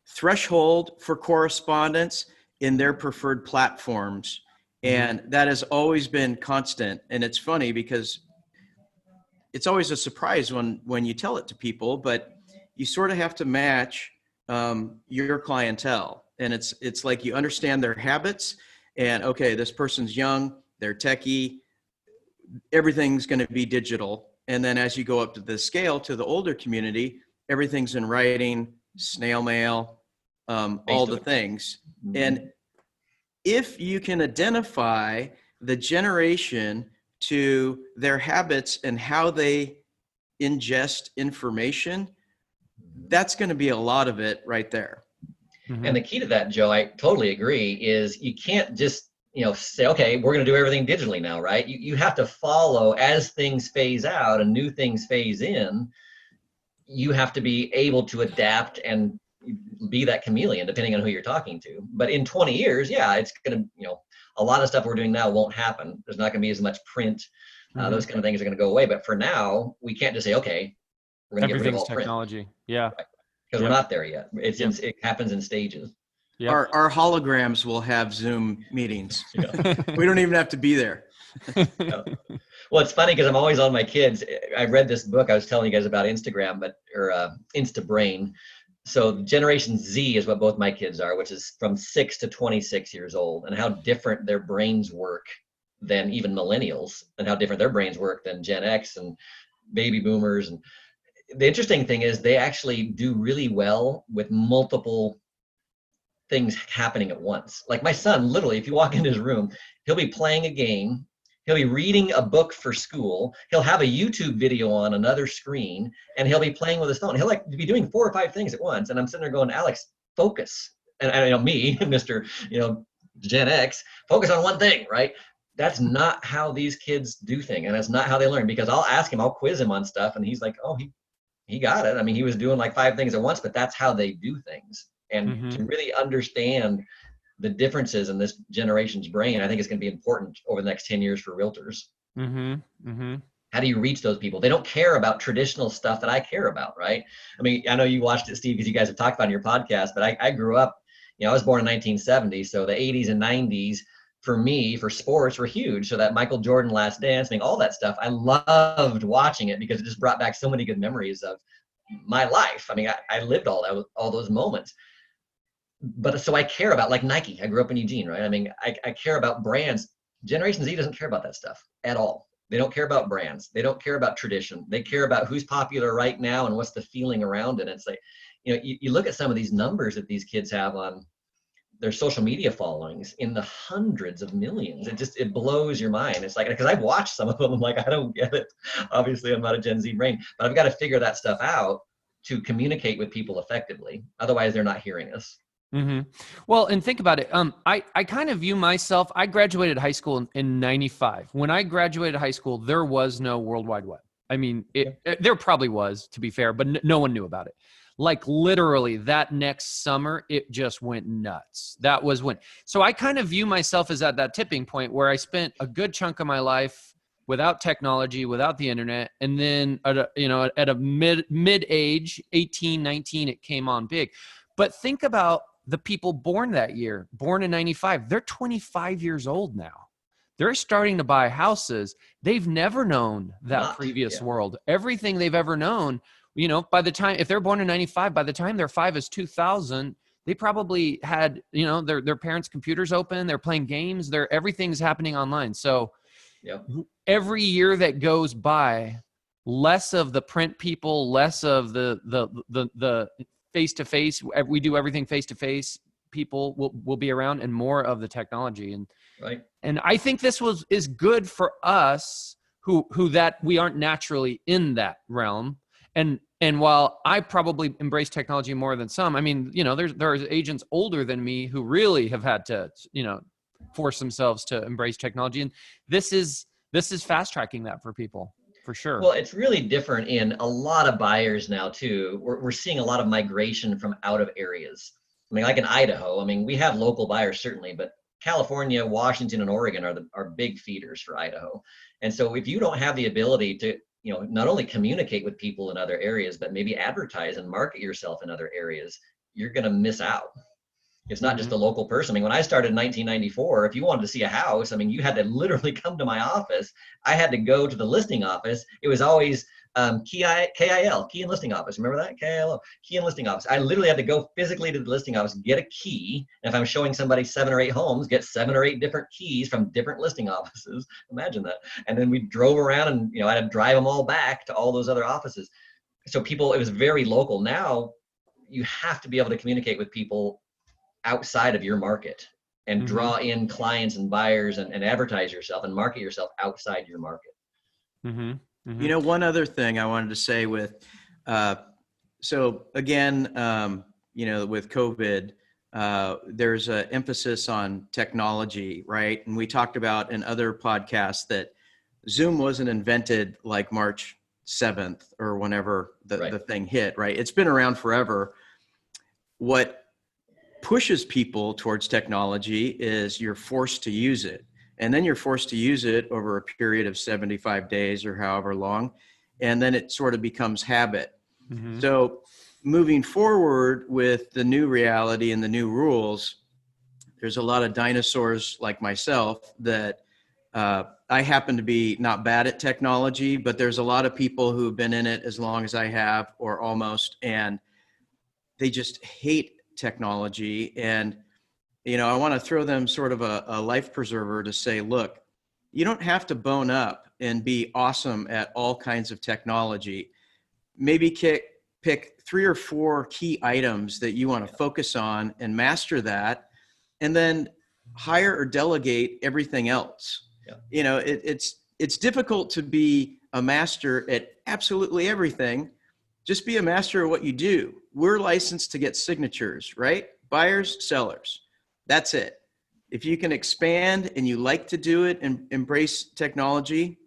S2: threshold for correspondence in their preferred platforms. And that has always been constant. And it's funny because it's always a surprise when you tell it to people, but you sort of have to match your clientele. And it's like you understand their habits, and okay, this person's young, they're techie, everything's going to be digital. And then as you go up to the scale to the older community, everything's in writing, snail mail, all the things. And if you can identify the generation to their habits and how they ingest information, that's going to be a lot of it right there.
S4: And the key to that, Joe, I totally agree, is you can't just, say, okay, we're going to do everything digitally now, right? You have to follow as things phase out and new things phase in. You have to be able to adapt and be that chameleon depending on who you're talking to. But in 20 years, yeah, it's going to, a lot of stuff we're doing now won't happen. There's not going to be as much print. Those kind of things are going to go away. But for now, we can't just say, okay, we're going to get rid of all
S3: technology.
S4: print.
S3: Yeah.
S4: Right. Because we're not there yet. It happens in stages.
S3: Yep.
S2: Our holograms will have Zoom meetings. We don't even have to be there.
S4: Well, it's funny because I'm always on my kids. I read this book I was telling you guys about Instagram, or Instabrain. So Generation Z is what both my kids are, which is from 6 to 26 years old, and how different their brains work than even millennials, and how different their brains work than Gen X and baby boomers. And the interesting thing is they actually do really well with multiple things happening at once. Like my son, literally, if you walk into his room, he'll be playing a game, he'll be reading a book for school, he'll have a YouTube video on another screen, and he'll be playing with his phone. He'll be doing 4 or 5 things at once. And I'm sitting there going, Alex, focus. And me, Mr. Gen X, focus on one thing, right? That's not how these kids do things. And that's not how they learn, because I'll ask him, I'll quiz him on stuff, and he's like, oh, he got it. I mean, he was doing like 5 things at once, but that's how they do things. And to really understand the differences in this generation's brain, I think it's going to be important over the next 10 years for realtors. How do you reach those people? They don't care about traditional stuff that I care about, right? I mean, I know you watched it, Steve, because you guys have talked about it in your podcast, but I grew up, I was born in 1970, so the 80s and 90s for me, for sports, were huge. So that Michael Jordan Last Dance, all that stuff, I loved watching it because it just brought back so many good memories of my life. I mean, I lived all those moments. But so I care about, like Nike. I grew up in Eugene, right? I mean, I care about brands. Generation Z doesn't care about that stuff at all. They don't care about brands. They don't care about tradition. They care about who's popular right now and what's the feeling around it. And it's like, you look at some of these numbers that these kids have on their social media followings in the hundreds of millions. It blows your mind. It's like, because I've watched some of them, I'm like, I don't get it. Obviously, I'm not a Gen Z brain, but I've got to figure that stuff out to communicate with people effectively. Otherwise, they're not hearing us.
S3: Well, and think about it. I kind of view myself, I graduated high school in 95. When I graduated high school, there was no World Wide Web. I mean, there probably was, to be fair, but no one knew about it. Like literally that next summer, it just went nuts. That was when. So I kind of view myself as at that tipping point where I spent a good chunk of my life without technology, without the internet. And then at a mid age, 18, 19, it came on big. But think about the people born that year, born in 95. They're 25 years old now. They're starting to buy houses. They've never known that previous world. Everything they've ever known, by the time, if they're born in 95, by the time they're 5 is 2000, they probably had, their parents' computers open, they're playing games, everything's happening online. So every year that goes by, less of the print people, less of the face-to-face, we do everything face-to-face, people will be around, and more of the technology. And I think this is good for us who that we aren't naturally in that realm. And while I probably embrace technology more than some, I mean, there are agents older than me who really have had to, force themselves to embrace technology. And this is fast tracking that for people, for sure.
S4: Well, it's really different in a lot of buyers now too. We're seeing a lot of migration from out of areas. I mean, like in Idaho, I mean, we have local buyers certainly, but California, Washington, and Oregon are big feeders for Idaho. And so if you don't have the ability to, not only communicate with people in other areas, but maybe advertise and market yourself in other areas, you're going to miss out. It's not just a local person. I mean, when I started in 1994, if you wanted to see a house, I mean, you had to literally come to my office. I had to go to the listing office. It was always KIL, key and listing office. Remember that? KIL, key and listing office. I literally had to go physically to the listing office, get a key. And if I'm showing somebody 7 or 8 homes, get 7 or 8 different keys from different listing offices. Imagine that. And then we drove around and, I had to drive them all back to all those other offices. So it was very local. Now you have to be able to communicate with people outside of your market and draw in clients and buyers and advertise yourself and market yourself outside your market.
S2: One other thing I wanted to say with, so again, with COVID, there's an emphasis on technology, right? And we talked about in other podcasts that Zoom wasn't invented like March 7th or whenever the thing hit, right? It's been around forever. What pushes people towards technology is you're forced to use it. And then you're forced to use it over a period of 75 days or however long. And then it sort of becomes habit. So moving forward with the new reality and the new rules, there's a lot of dinosaurs like myself that I happen to be not bad at technology, but there's a lot of people who've been in it as long as I have or almost, and they just hate technology. And I want to throw them sort of a life preserver to say, look, you don't have to bone up and be awesome at all kinds of technology. Maybe pick 3 or 4 key items that you want to focus on and master that, and then hire or delegate everything else. It's difficult to be a master at absolutely everything. Just be a master of what you do. We're licensed to get signatures, right? Buyers, sellers. That's it. If you can expand and you like to do it and embrace technology,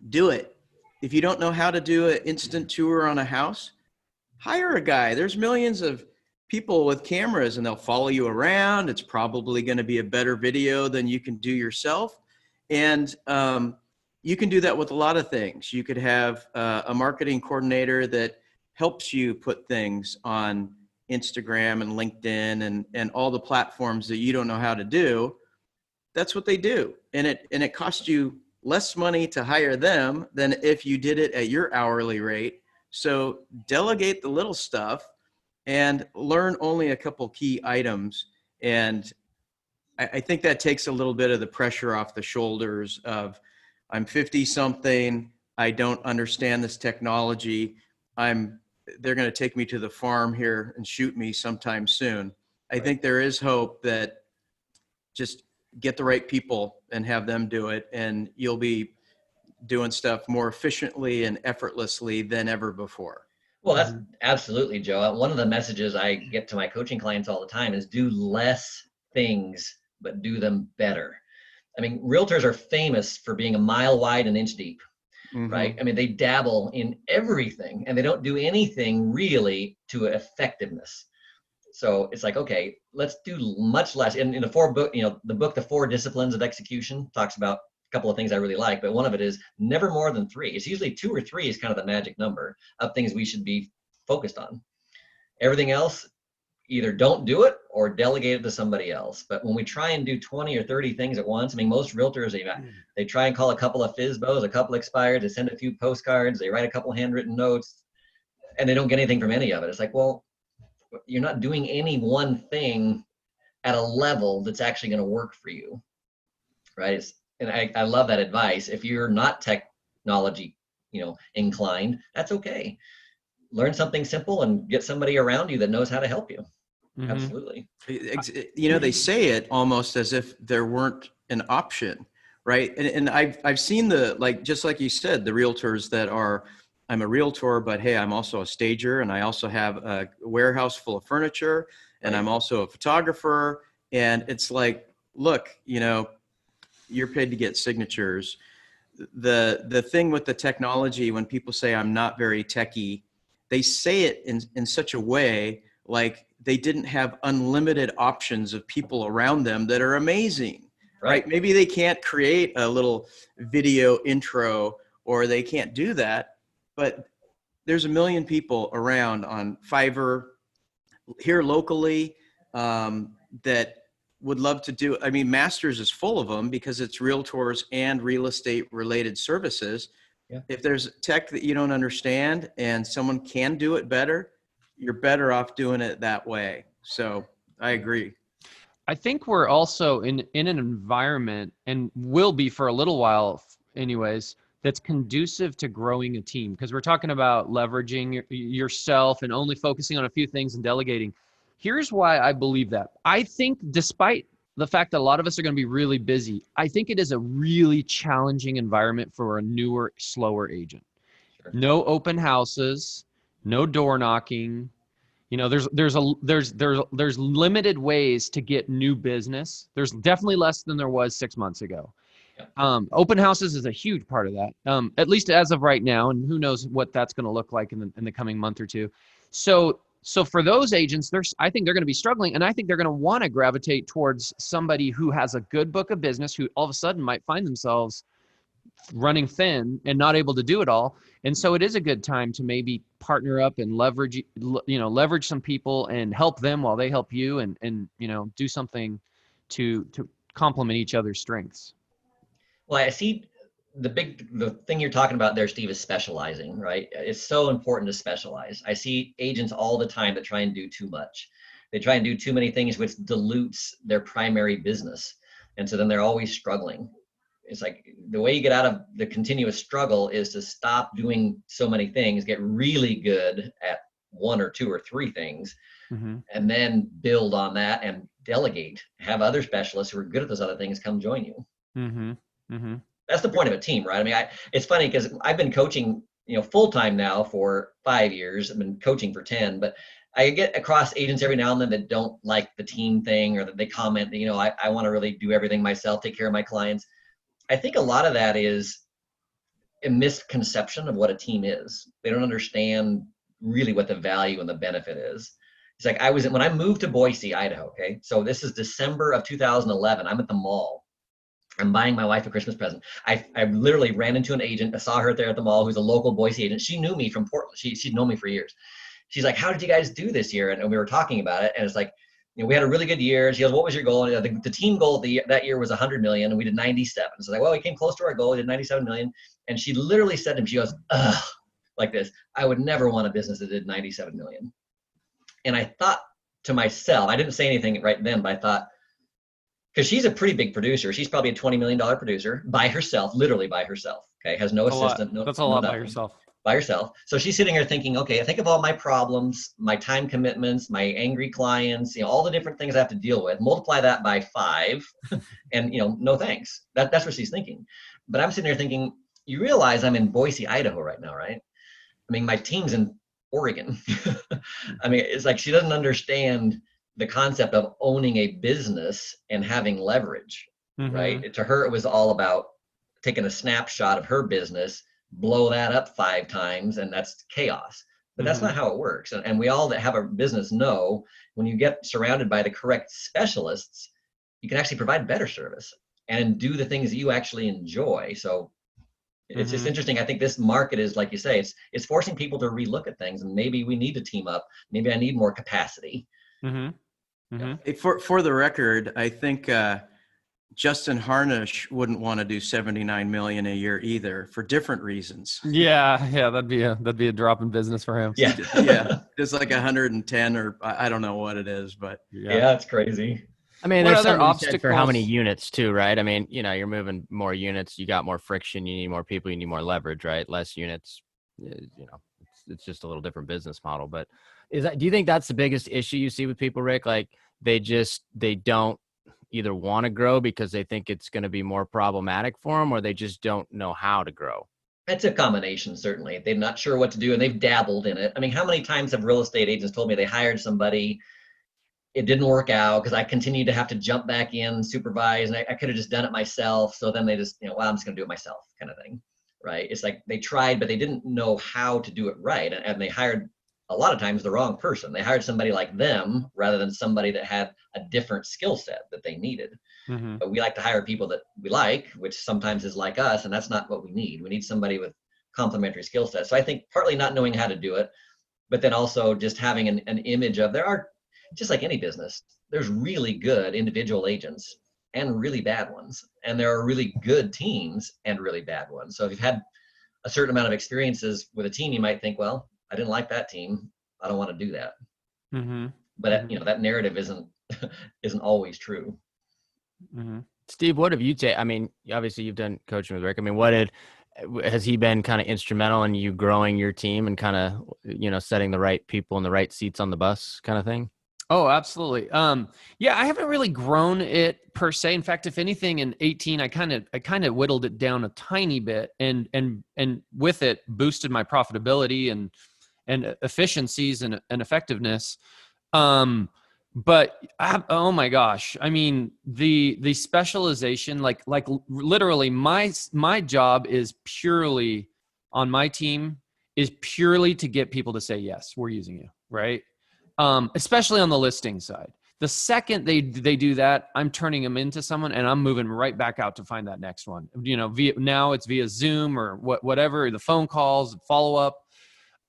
S2: do it. If you don't know how to do an instant tour on a house, hire a guy. There's millions of people with cameras and they'll follow you around. It's probably going to be a better video than you can do yourself. And you can do that with a lot of things. You could have a marketing coordinator that helps you put things on Instagram and LinkedIn and all the platforms that you don't know how to do. That's what they do. And it costs you less money to hire them than if you did it at your hourly rate. So delegate the little stuff and learn only a couple key items. And I think that takes a little bit of the pressure off the shoulders of, I'm 50 something. I don't understand this technology. They're going to take me to the farm here and shoot me sometime soon. I think there is hope that just get the right people and have them do it, and you'll be doing stuff more efficiently and effortlessly than ever before.
S4: Well, that's absolutely, Joe. One of the messages I get to my coaching clients all the time is do less things, but do them better. I mean, realtors are famous for being a mile wide and inch deep. Right? I mean, they dabble in everything and they don't do anything really to effectiveness. So it's like, okay, let's do much less. In the 4 book, the book, The 4 Disciplines of Execution, talks about couple of things I really like, but one of it is never more than 3. It's usually 2 or 3 is kind of the magic number of things we should be focused on. Everything else, either don't do it or delegate it to somebody else. But when we try and do 20 or 30 things at once, I mean, most realtors, they try and call a couple of FISBOs, a couple expires, they send a few postcards, they write a couple handwritten notes, and they don't get anything from any of it. It's like, well, you're not doing any one thing at a level that's actually going to work for you, right? And I love that advice. If you're not technology, inclined, that's okay. Learn something simple and get somebody around you that knows how to help you. Mm-hmm. Absolutely.
S2: They say it almost as if there weren't an option, right? And I've seen just like you said, the realtors that are, I'm a realtor, but hey, I'm also a stager, and I also have a warehouse full of furniture, and I'm also a photographer. And it's like, look, you're paid to get signatures. The thing with the technology, when people say I'm not very techie, they say it in such a way like they didn't have unlimited options of people around them that are amazing, right? Maybe they can't create a little video intro, or they can't do that, but there's a million people around on Fiverr here locally that would love to do. I mean, Masters is full of them because it's realtors and real estate related services. Yeah. If there's tech that you don't understand and someone can do it better, you're better off doing it that way. So I agree.
S3: I think we're also in an environment, and will be for a little while anyways, that's conducive to growing a team, because we're talking about leveraging yourself and only focusing on a few things and delegating. Here's why I believe that. I think despite the fact that a lot of us are going to be really busy, I think it is a really challenging environment for a newer, slower agent. Sure. No open houses, no door knocking. There's limited ways to get new business. There's definitely less than there was 6 months ago. Yeah. Open houses is a huge part of that, at least as of right now, and who knows what that's going to look like in the coming month or two. So for those agents, I think they're going to be struggling, and I think they're going to want to gravitate towards somebody who has a good book of business, who all of a sudden might find themselves running thin and not able to do it all. And so it is a good time to maybe partner up and leverage some people and help them while they help you, and do something to complement each other's strengths.
S4: Well, I see the thing you're talking about there, Steve, is specializing, right? It's so important to specialize. I see agents all the time that try and do too much. They try and do too many things, which dilutes their primary business. And so then they're always struggling. It's like the way you get out of the continuous struggle is to stop doing so many things, get really good at 1 or 2 or 3 things, mm-hmm. and then build on that and delegate. Have other specialists who are good at those other things come join you. Mm-hmm. Mm-hmm. That's the point of a team, right? I mean, it's funny because I've been coaching, full-time now for 5 years. I've been coaching for 10, but I get across agents every now and then that don't like the team thing, or that they comment that, I want to really do everything myself, take care of my clients. I think a lot of that is a misconception of what a team is. They don't understand really what the value and the benefit is. It's like when I moved to Boise, Idaho, okay? So this is December of 2011. I'm at the mall. I'm buying my wife a Christmas present. I literally ran into an agent. I saw her there at the mall, who's a local Boise agent. She knew me from Portland. She'd known me for years. She's like, how did you guys do this year? And we were talking about it. And it's like, we had a really good year. She goes, what was your goal? And the team goal that year was 100 million, and we did 97. So like, well, we came close to our goal. We did 97 million. And she literally said to me, she goes, ugh, like this, I would never want a business that did 97 million. And I thought to myself, I didn't say anything right then, but I thought, because she's a pretty big producer. She's probably a $20 million producer by herself, literally by herself. Okay, has no assistant.
S3: That's a lot by herself.
S4: By herself. So she's sitting here thinking, okay, I think of all my problems, my time commitments, my angry clients, all the different things I have to deal with. Multiply that by 5, and no thanks. That's what she's thinking. But I'm sitting there thinking, you realize I'm in Boise, Idaho right now, right? I mean, my team's in Oregon. I mean, it's like she doesn't understand the concept of owning a business and having leverage, mm-hmm. right? To her, it was all about taking a snapshot of her business, blow that up 5 times, and that's chaos. But that's mm-hmm. not how it works. And we all that have a business know when you get surrounded by the correct specialists, you can actually provide better service. and do the things that you actually enjoy. So it's just interesting. I think this market is, like you say, it's forcing people to relook at things, and maybe we need to team up. Maybe I need more capacity.
S2: For the record, I think Justin Harnish wouldn't want to do 79 million a year either, for different reasons.
S3: Yeah, that'd be a drop in business for him.
S4: Yeah.
S2: It's like 110, or I don't know what it is, but
S4: yeah, it's crazy.
S5: I mean,
S3: What
S5: there's
S3: other
S5: something said for how many
S3: obstacles?
S5: units too, right? I mean, you're moving more units, you got more friction, you need more people, you need more leverage, right? Less units, it's just a little different business model. But do you think that's the biggest issue you see with people, Rick? Like they don't either want to grow because they think it's going to be more problematic for them, or they just don't know how to grow?
S4: It's a combination, certainly. They're not sure what to do, and they've dabbled in it. I mean, how many times have real estate agents told me they hired somebody, it didn't work out because I continued to have to jump back in, supervise, and I could have just done it myself. So then they just, well, I'm just going to do it myself kind of thing, right? It's like they tried, but they didn't know how to do it right. And they hired, a lot of times, the wrong person. They hired somebody like them rather than somebody that had a different skill set that they needed. But we like to hire people that we like, which sometimes is like us, and that's not what we need. We need somebody with complementary skill sets. So I think partly not knowing how to do it, but then also just having an image of, there are, just like any business, there's really good individual agents and really bad ones. And there are really good teams and really bad ones. So if you've had a certain amount of experiences with a team, you might think, well, I didn't like that team, I don't want to do that. But that narrative isn't always true.
S5: Steve, what have you I mean, obviously you've done coaching with Rick. I mean, has he been kind of instrumental in you growing your team and kind of, setting the right people in the right seats on the bus kind of thing?
S3: Oh, absolutely. Yeah, I haven't really grown it per se. In fact, if anything, in 18, I kind of whittled it down a tiny bit, and with it boosted my profitability and efficiencies and effectiveness. But oh my gosh, I mean, the specialization, like literally my job is purely on my team is purely to get people to say, yes, we're using you, right? Especially on the listing side. The second they do that, I'm turning them into someone and I'm moving right back out to find that next one. Now it's via Zoom or whatever, the phone calls, follow up.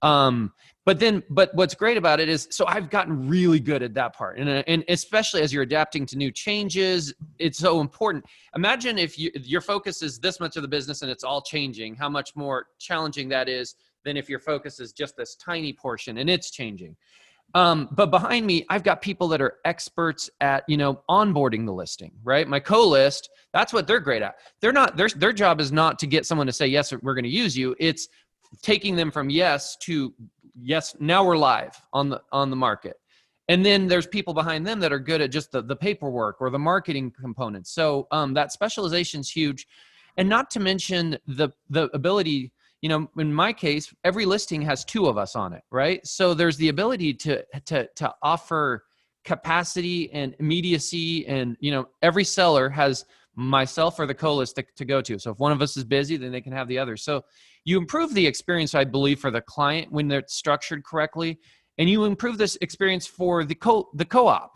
S3: But what's great about it is, so I've gotten really good at that part. And especially as you're adapting to new changes, it's so important. Imagine if your focus is this much of the business and it's all changing, how much more challenging that is than if your focus is just this tiny portion and it's changing. But behind me, I've got people that are experts at, onboarding the listing, right? My co-list, that's what they're great at. Their job is not to get someone to say, yes, we're going to use you. It's taking them from yes to yes. Now we're live on the market. And then there's people behind them that are good at just the paperwork or the marketing components. So, that specialization is huge. And not to mention the ability, in my case, every listing has two of us on it, right? So there's the ability to offer capacity and immediacy, and every seller has myself or the co-list to go to. So if one of us is busy, then they can have the other. So you improve the experience, I believe, for the client when they're structured correctly, and you improve this experience for the co-op.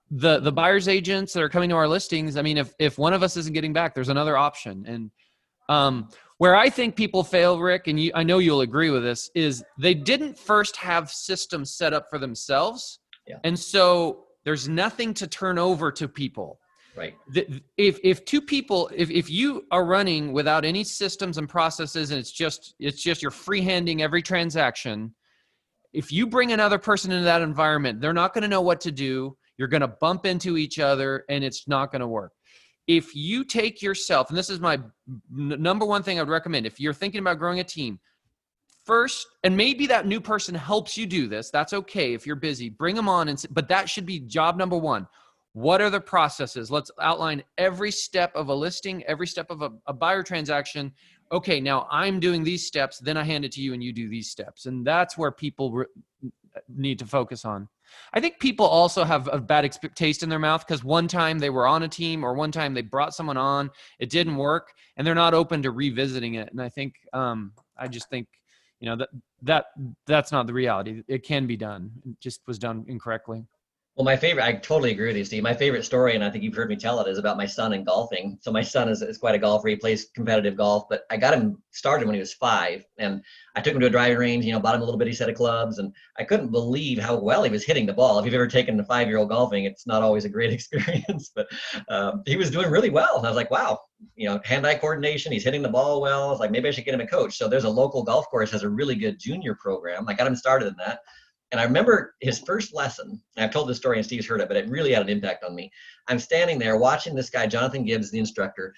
S3: The buyer's agents that are coming to our listings. I mean, if one of us isn't getting back, there's another option. And where I think people fail, Rick, and I know you'll agree with this, is they didn't first have systems set up for themselves.
S4: Yeah.
S3: And so there's nothing to turn over to people.
S4: Right.
S3: If two people, if you are running without any systems and processes, and it's just you're freehanding every transaction, if you bring another person into that environment, they're not going to know what to do. You're going to bump into each other, and it's not going to work. If you take yourself, and this is my number one thing I would recommend, if you're thinking about growing a team, first, and maybe that new person helps you do this, that's okay if you're busy, bring them on, but that should be job number one. What are the processes? Let's outline every step of a listing, every step of a buyer transaction. Okay, now I'm doing these steps, then I hand it to you and you do these steps. And that's where people need to focus on. I think people also have a bad taste in their mouth because one time they were on a team or one time they brought someone on, it didn't work, and they're not open to revisiting it. And I think, I just think, that's not the reality. It can be done. It just was done incorrectly.
S4: Well, my favorite, I totally agree with you, Steve. My favorite story, and I think you've heard me tell it, is about my son and golfing. So my son is quite a golfer. He plays competitive golf, but I got him started when he was 5. And I took him to a driving range, bought him a little bitty set of clubs. And I couldn't believe how well he was hitting the ball. If you've ever taken a 5-year-old golfing, it's not always a great experience, but he was doing really well. And I was like, wow, hand-eye coordination, he's hitting the ball well. I was like, maybe I should get him a coach. So there's a local golf course has a really good junior program. I got him started in that. And I remember his first lesson, and I've told this story and Steve's heard it, but it really had an impact on me. I'm standing there watching this guy, Jonathan Gibbs, the instructor,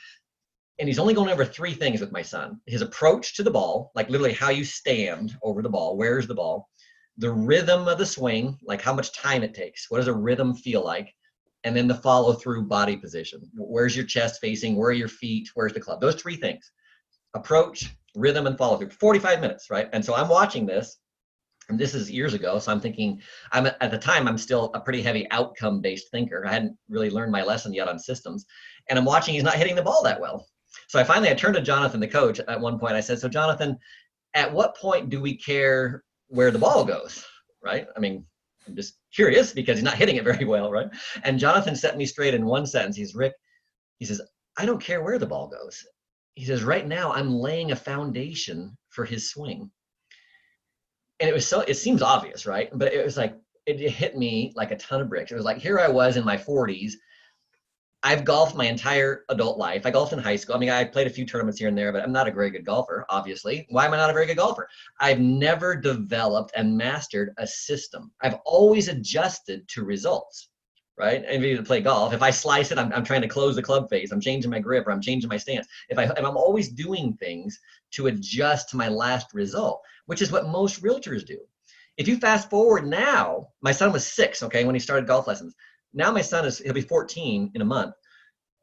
S4: and he's only going over 3 things with my son. His approach to the ball, like literally how you stand over the ball, where's the ball, the rhythm of the swing, like how much time it takes, what does a rhythm feel like, and then the follow through body position. Where's your chest facing, where are your feet, where's the club? Those 3 things, approach, rhythm, and follow through, 45 minutes, right? And so I'm watching this. And this is years ago, so I'm thinking, at the time, I'm still a pretty heavy outcome-based thinker. I hadn't really learned my lesson yet on systems. And I'm watching, he's not hitting the ball that well. So I turned to Jonathan, the coach, at one point. I said, so Jonathan, at what point do we care where the ball goes, right? I mean, I'm just curious because he's not hitting it very well, right? And Jonathan set me straight in one sentence. He says, I don't care where the ball goes. He says, right now, I'm laying a foundation for his swing. And it seems obvious, right? But it was like, it hit me like a ton of bricks. It was like, here I was in my 40s. I've golfed my entire adult life. I golfed in high school. I mean, I played a few tournaments here and there, but I'm not a very good golfer, obviously. Why am I not a very good golfer? I've never developed and mastered a system. I've always adjusted to results, right? And to play golf, if I slice it, I'm trying to close the club face. I'm changing my grip or I'm changing my stance. If I'm always doing things to adjust to my last result, which is what most realtors do. If you fast forward now, my son was 6, okay, when he started golf lessons. Now my son he'll be 14 in a month.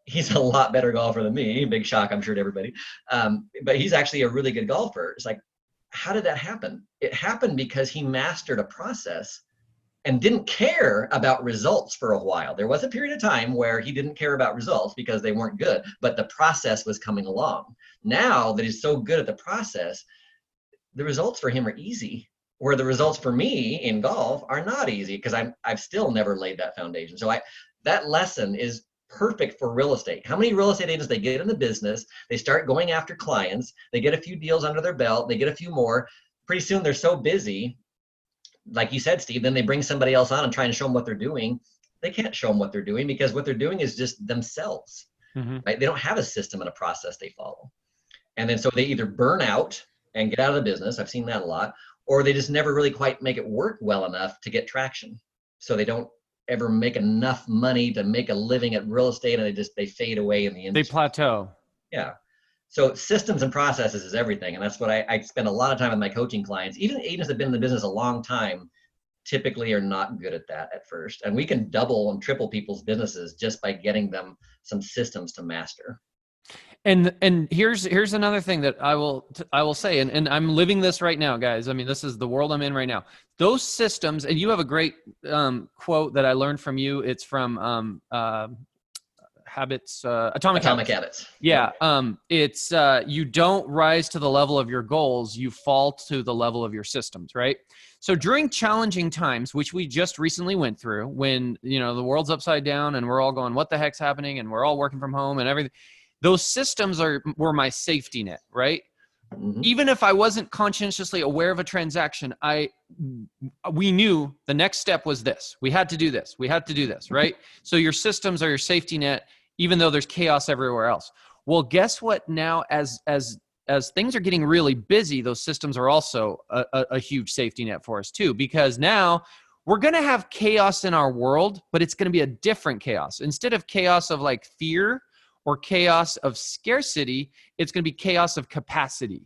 S4: He's a lot better golfer than me. Big shock, I'm sure, to everybody. But he's actually a really good golfer. It's like, how did that happen? It happened because he mastered a process and didn't care about results for a while. There was a period of time where he didn't care about results because they weren't good, but the process was coming along. Now that he's so good at the process, the results for him are easy, where the results for me in golf are not easy because I've still never laid that foundation. So that lesson is perfect for real estate. How many real estate agents, they get in the business, they start going after clients, they get a few deals under their belt, they get a few more. Pretty soon they're so busy, like you said, Steve, then they bring somebody else on and try and show them what they're doing. They can't show them what they're doing because what they're doing is just themselves, right? They don't have a system and a process they follow. And then so they either burn out and get out of the business. I've seen that a lot. Or they just never really quite make it work well enough to get traction. So they don't ever make enough money to make a living at real estate, and they fade away in the industry.
S3: They plateau.
S4: Yeah. So systems and processes is everything. And that's what I spend a lot of time with my coaching clients. Even agents that have been in the business a long time typically are not good at that at first. And we can double and triple people's businesses just by getting them some systems to master.
S3: And here's another thing that I will say, and I'm living this right now, guys. I mean, this is the world I'm in right now. Those systems, and you have a great quote that I learned from you. It's from Atomic
S4: Habits.
S3: Yeah. It's you don't rise to the level of your goals, you fall to the level of your systems, right? So during challenging times, which we just recently went through, when the world's upside down and we're all going, what the heck's happening? And we're all working from home and everything. Those systems were my safety net, right? Mm-hmm. Even if I wasn't conscientiously aware of a transaction, we knew the next step was this. We had to do this. We had to do this, right? So your systems are your safety net, even though there's chaos everywhere else. Well, guess what? Now, as things are getting really busy, those systems are also a huge safety net for us too, because now we're going to have chaos in our world, but it's going to be a different chaos. Instead of chaos of like fear or chaos of scarcity, it's going to be chaos of capacity.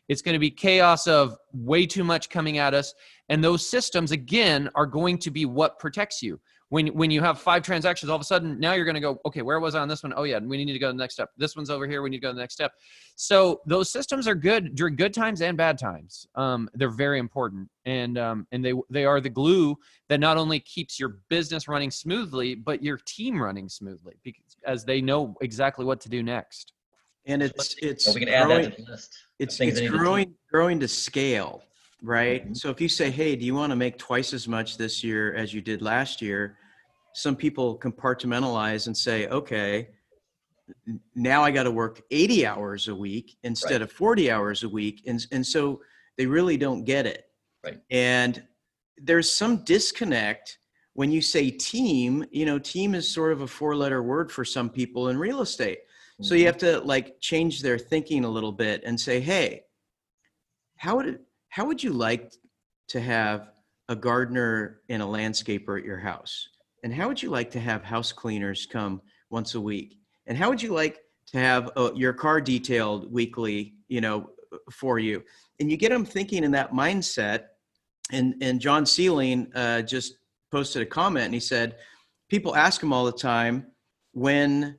S3: It's going to be chaos of way too much coming at us. And those systems, again, are going to be what protects you. When you have 5 transactions, all of a sudden, now you're going to go, okay, where was I on this one? Oh, yeah, we need to go to the next step. This one's over here. We need to go to the next step. So those systems are good during good times and bad times. They're very important. And they are the glue that not only keeps your business running smoothly, but your team running smoothly, because as they know exactly what to do next.
S2: And it's
S4: we can add that to the list.
S2: It's growing to scale, right? Mm-hmm. So if you say, hey, do you want to make twice as much this year as you did last year? some people compartmentalize and say, okay, now I got to work 80 hours a week instead of 40 hours a week. And so they really don't get it.
S4: Right.
S2: And there's some disconnect when you say team. Team is sort of a 4-letter word for some people in real estate. So you have to like change their thinking a little bit and say, hey, how would you like to have a gardener and a landscaper at your house? And how would you like to have house cleaners come once a week? And how would you like to have your car detailed weekly, for you? And you get them thinking in that mindset. And John Sealing just posted a comment, and he said, people ask him all the time, when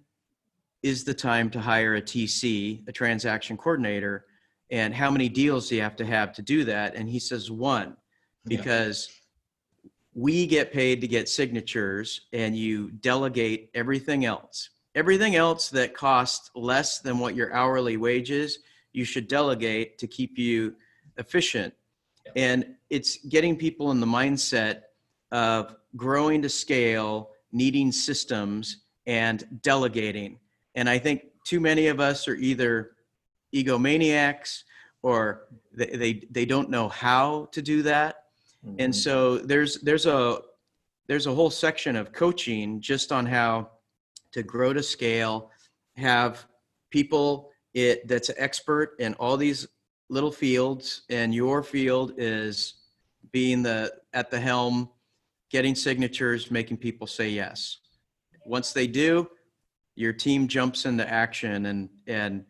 S2: is the time to hire a TC, a transaction coordinator, and how many deals do you have to do that? And he says 1, because we get paid to get signatures, and you delegate everything else. Everything else that costs less than what your hourly wage is, you should delegate to keep you efficient. And it's getting people in the mindset of growing to scale, needing systems, and delegating. And I think too many of us are either egomaniacs or they don't know how to do that. Mm-hmm. And so there's a whole section of coaching just on how to grow to scale, have people that's an expert in all these little fields, and your field is being at the helm, getting signatures, making people say yes. Once they do, your team jumps into action, and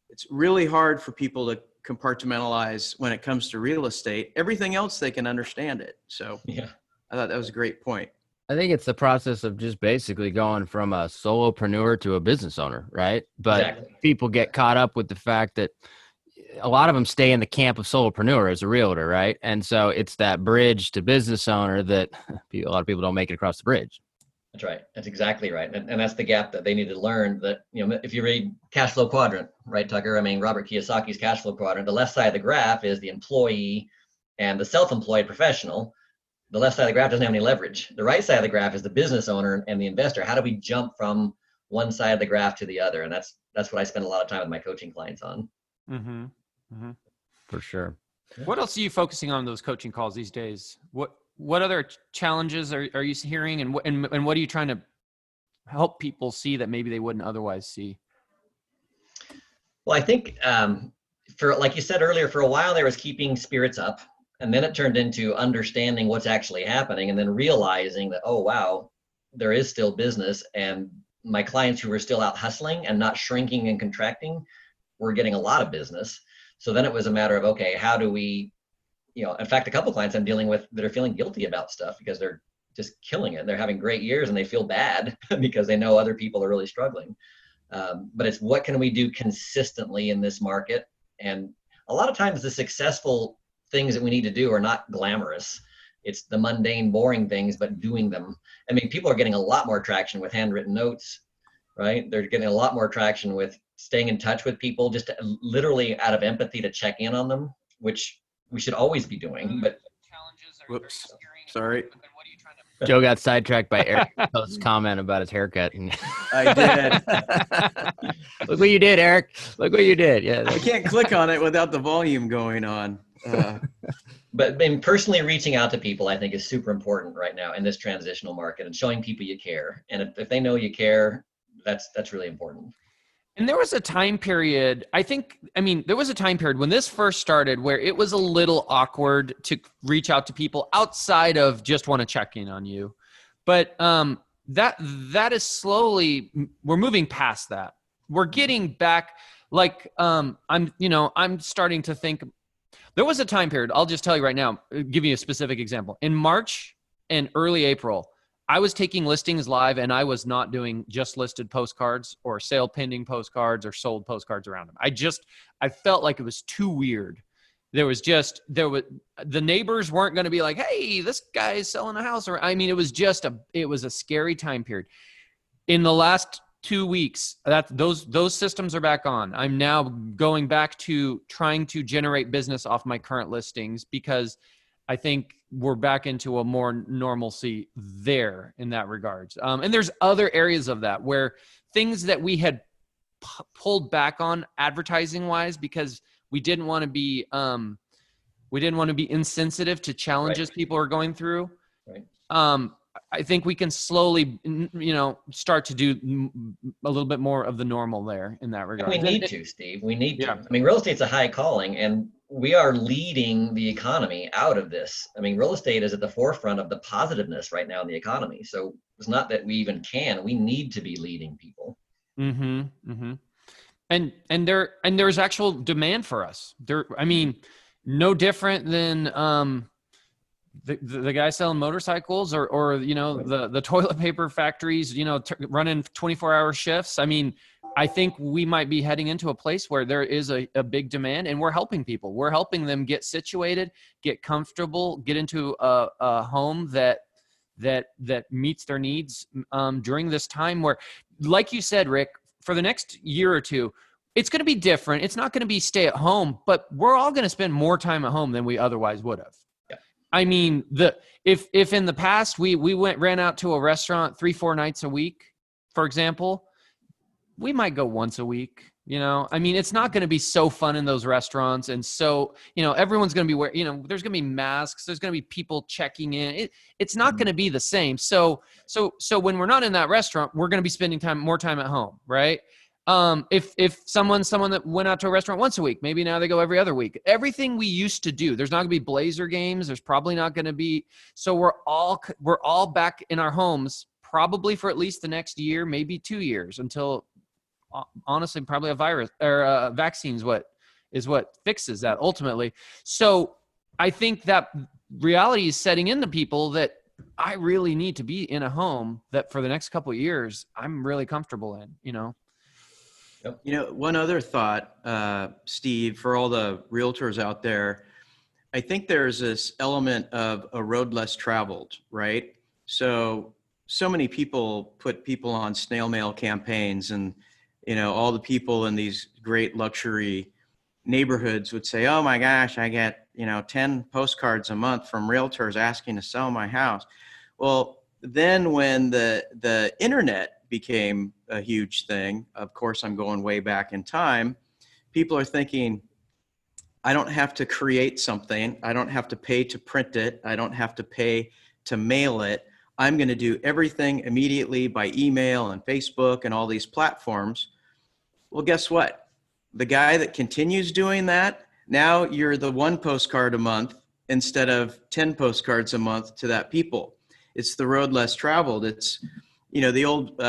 S2: it's really hard for people to compartmentalize when it comes to real estate. Everything else, they can understand it. So I thought that was a great point.
S5: I think it's the process of just basically going from a solopreneur to a business owner, right? But people get caught up with the fact that a lot of them stay in the camp of solopreneur as a realtor, right? And so it's that bridge to business owner that a lot of people don't make it across the bridge.
S4: That's right. That's exactly right. And that's the gap that they need to learn, that, if you read Cash Flow Quadrant, right, Tucker? I mean, Robert Kiyosaki's Cash Flow Quadrant, the left side of the graph is the employee and the self-employed professional. The left side of the graph doesn't have any leverage. The right side of the graph is the business owner and the investor. How do we jump from one side of the graph to the other? And that's what I spend a lot of time with my coaching clients on.
S3: Mm-hmm. Mm-hmm.
S5: For sure.
S3: What else are you focusing on in those coaching calls these days? What other challenges are you hearing, and what are you trying to help people see that maybe they wouldn't otherwise see?
S4: Well, I think for, like you said earlier, for a while there was keeping spirits up. And then it turned into understanding what's actually happening, and then realizing that, oh, wow, there is still business. And my clients who were still out hustling and not shrinking and contracting were getting a lot of business. So then it was a matter of, okay, how do we, in fact, a couple of clients I'm dealing with that are feeling guilty about stuff because they're just killing it. They're having great years and they feel bad because they know other people are really struggling. But it's, what can we do consistently in this market? And a lot of times the successful things that we need to do are not glamorous. It's the mundane, boring things, but doing them. I mean, people are getting a lot more traction with handwritten notes, right? They're getting a lot more traction with staying in touch with people, just literally out of empathy to check in on them, which we should always be doing. But
S2: whoops, sorry.
S5: Joe got sidetracked by Eric's comment about his haircut.
S2: I did.
S5: Look what you did, Eric. Look what you did. Yeah,
S2: I can't click on it without the volume going on.
S4: But personally reaching out to people, I think, is super important right now in this transitional market, and showing people you care. And if they know you care, that's really important.
S3: And there was a time period, there was a time period when this first started where it was a little awkward to reach out to people outside of just want to check in on you. But that is slowly, we're moving past that. We're getting back, like, I'm starting to think, there was a time period, I'll just tell you right now, give you a specific example. In March and early April, I was taking listings live, and I was not doing just listed postcards or sale pending postcards or sold postcards around them. I felt like it was too weird. The neighbors weren't going to be like, hey, this guy's selling a house. It was a scary time period. In the last 2 weeks, those systems are back on. I'm now going back to trying to generate business off my current listings, because I think we're back into a more normalcy there in that regards. And there's other areas of that where things that we had pulled back on advertising wise because we didn't want to be insensitive to challenges people are going through.
S4: Right.
S3: I think we can slowly, start to do a little bit more of the normal there in that regard.
S4: And we need to, Steve. We need to.
S3: Yeah.
S4: I mean, real estate's a high calling, and we are leading the economy out of this. I mean, real estate is at the forefront of the positiveness right now in the economy. So it's not that we even can. We need to be leading people.
S3: Mm-hmm. Mm-hmm. And there's actual demand for us. I mean, no different than the guy selling motorcycles or the toilet paper factories, running 24-hour shifts. I mean, I think we might be heading into a place where there is a big demand, and we're helping people. We're helping them get situated, get comfortable, get into a home that meets their needs during this time where, like you said, Rick, for the next year or two, it's going to be different. It's not going to be stay at home, but we're all going to spend more time at home than we otherwise would have.
S4: Yeah. I
S3: mean, if in the past we ran out to a restaurant 3-4 nights a week, for example, we might go once a week. I mean, it's not going to be so fun in those restaurants. And so, everyone's going to be wearing, there's going to be masks. There's going to be people checking in. It's not going to be the same. So when we're not in that restaurant, we're going to be spending more time at home. Right. If someone that went out to a restaurant once a week, maybe now they go every other week. Everything we used to do, there's not gonna be Blazer games. There's probably not going to be. So we're all back in our homes, probably for at least the next year, maybe 2 years, until honestly, probably a virus or a vaccine is what fixes that ultimately. So I think that reality is setting into people that I really need to be in a home that for the next couple of years, I'm really comfortable in,
S2: Yep. One other thought, Steve, for all the realtors out there, I think there's this element of a road less traveled, right? So many people put people on snail mail campaigns, and, all the people in these great luxury neighborhoods would say, oh my gosh, I get, 10 postcards a month from realtors asking to sell my house. Well, then when the internet became a huge thing, of course, I'm going way back in time, people are thinking, I don't have to create something. I don't have to pay to print it. I don't have to pay to mail it. I'm going to do everything immediately by email and Facebook and all these platforms. Well, guess what? The guy that continues doing that, now you're the 1 postcard a month instead of 10 postcards a month to that people. It's the road less traveled. It's, the old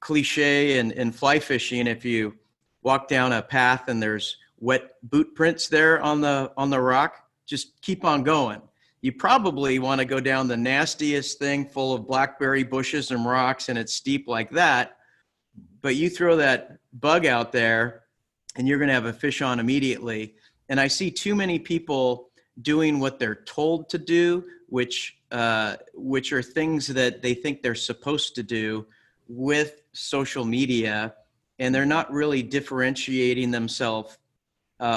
S2: cliche in fly fishing. If you walk down a path and there's wet boot prints there on the rock, just keep on going. You probably want to go down the nastiest thing full of blackberry bushes and rocks, and it's steep like that. But you throw that bug out there and you're going to have a fish on immediately. And I see too many people doing what they're told to do, which are things that they think they're supposed to do with social media, and they're not really differentiating themselves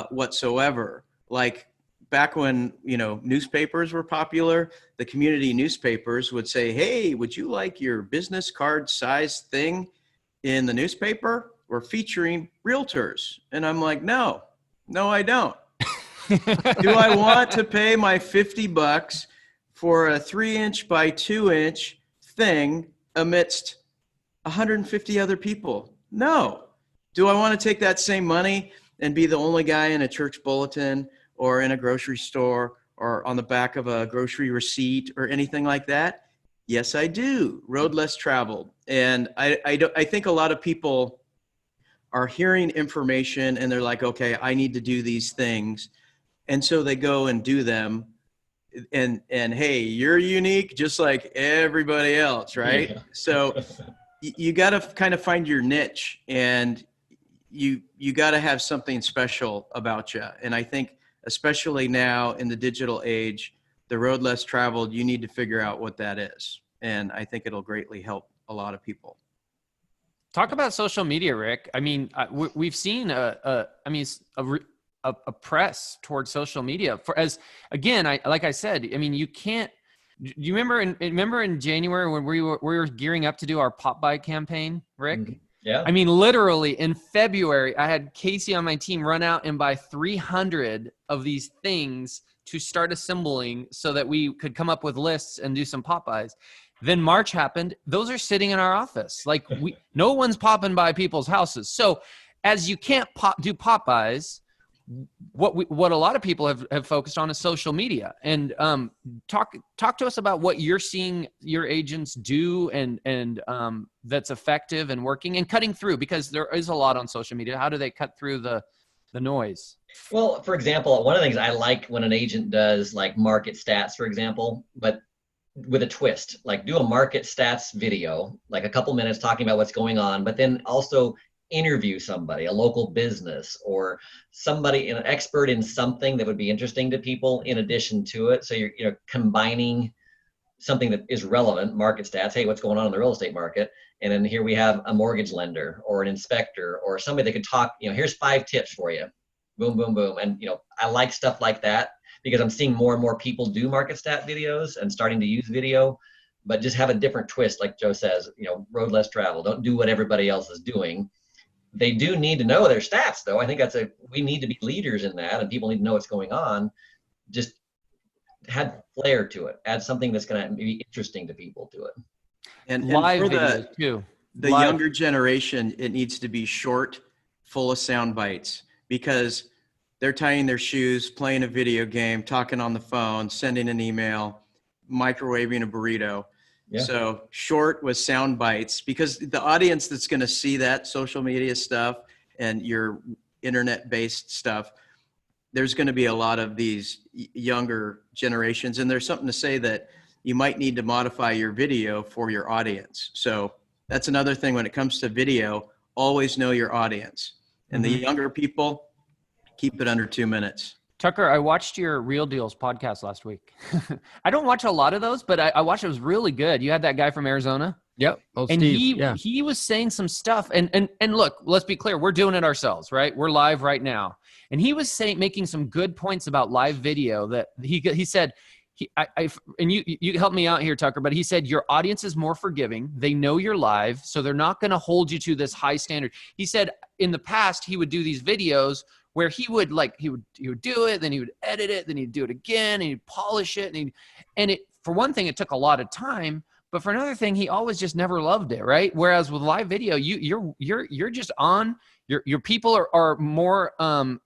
S2: whatsoever. Like back when, newspapers were popular, the community newspapers would say, hey, would you like your business card size thing in the newspaper? We're featuring realtors. And I'm like, no, I don't. Do I want to pay my $50 for a 3-inch by 2-inch thing amidst 150 other people? No. Do I want to take that same money and be the only guy in a church bulletin or in a grocery store or on the back of a grocery receipt or anything like that? Yes, I do. Road less traveled. And I think a lot of people are hearing information and they're like, okay, I need to do these things. And so they go and do them. And hey, you're unique just like everybody else, right? Yeah. So you got to kind of find your niche, and you got to have something special about you. And I think especially now in the digital age, the road less traveled, you need to figure out what that is. And I think it'll greatly help a lot of people.
S3: Talk about social media, Rick. I mean, we've seen a press towards social media for, as again, like I said, I mean, you can't, you remember in January when we were gearing up to do our pop by campaign, Rick?
S4: Mhm. Yeah.
S3: I mean, literally in February, I had Casey on my team run out and buy 300 of these things to start assembling so that we could come up with lists and do some pop buys. Then March happened. Those are sitting in our office. Like no one's popping by people's houses. So as you can't do pop buys, what a lot of people have focused on is social media. And talk to us about what you're seeing your agents do and that's effective and working and cutting through, because there is a lot on social media. How do they cut through the noise?
S4: Well, for example, one of the things I like when an agent does like market stats, for example, but with a twist, like do a market stats video, like a couple minutes talking about what's going on, but then also interview somebody, a local business or somebody, an expert in something that would be interesting to people in addition to it. So you're combining something that is relevant, market stats, hey, what's going on in the real estate market? And then here we have a mortgage lender or an inspector or somebody that could talk, here's 5 tips for you. Boom, boom, boom. And, I like stuff like that because I'm seeing more and more people do market stat videos and starting to use video, but just have a different twist. Like Joe says, road less travel. Don't do what everybody else is doing. They do need to know their stats, though. I think we need to be leaders in that, and people need to know what's going on. Just add flair to it. Add something that's going to be interesting to people to it.
S2: And
S3: live
S2: for
S3: videos too.
S2: The younger generation, it needs to be short, full of sound bites, because they're tying their shoes, playing a video game, talking on the phone, sending an email, microwaving a burrito. Yeah. So short with sound bites, because the audience that's going to see that social media stuff and your internet-based stuff, there's going to be a lot of these younger generations. And there's something to say that you might need to modify your video for your audience. So that's another thing when it comes to video, always know your audience. And the younger people, keep it under 2 minutes.
S3: Tucker, I watched your Real Deals podcast last week. I don't watch a lot of those, but I watched it. It was really good. You had that guy from Arizona.
S5: Yep.
S3: And
S5: Steve,
S3: he was saying some stuff. And look, let's be clear. We're doing it ourselves, right? We're live right now. And he was making some good points about live video that he said, and you help me out here, Tucker, but he said your audience is more forgiving. They know you're live, so they're not going to hold you to this high standard. He said in the past he would do these videos where he would do it, then he would edit it, then he'd do it again, and he'd polish it, and it for one thing it took a lot of time, but for another thing he always just never loved it, right? Whereas with live video, you're just on. Your people are more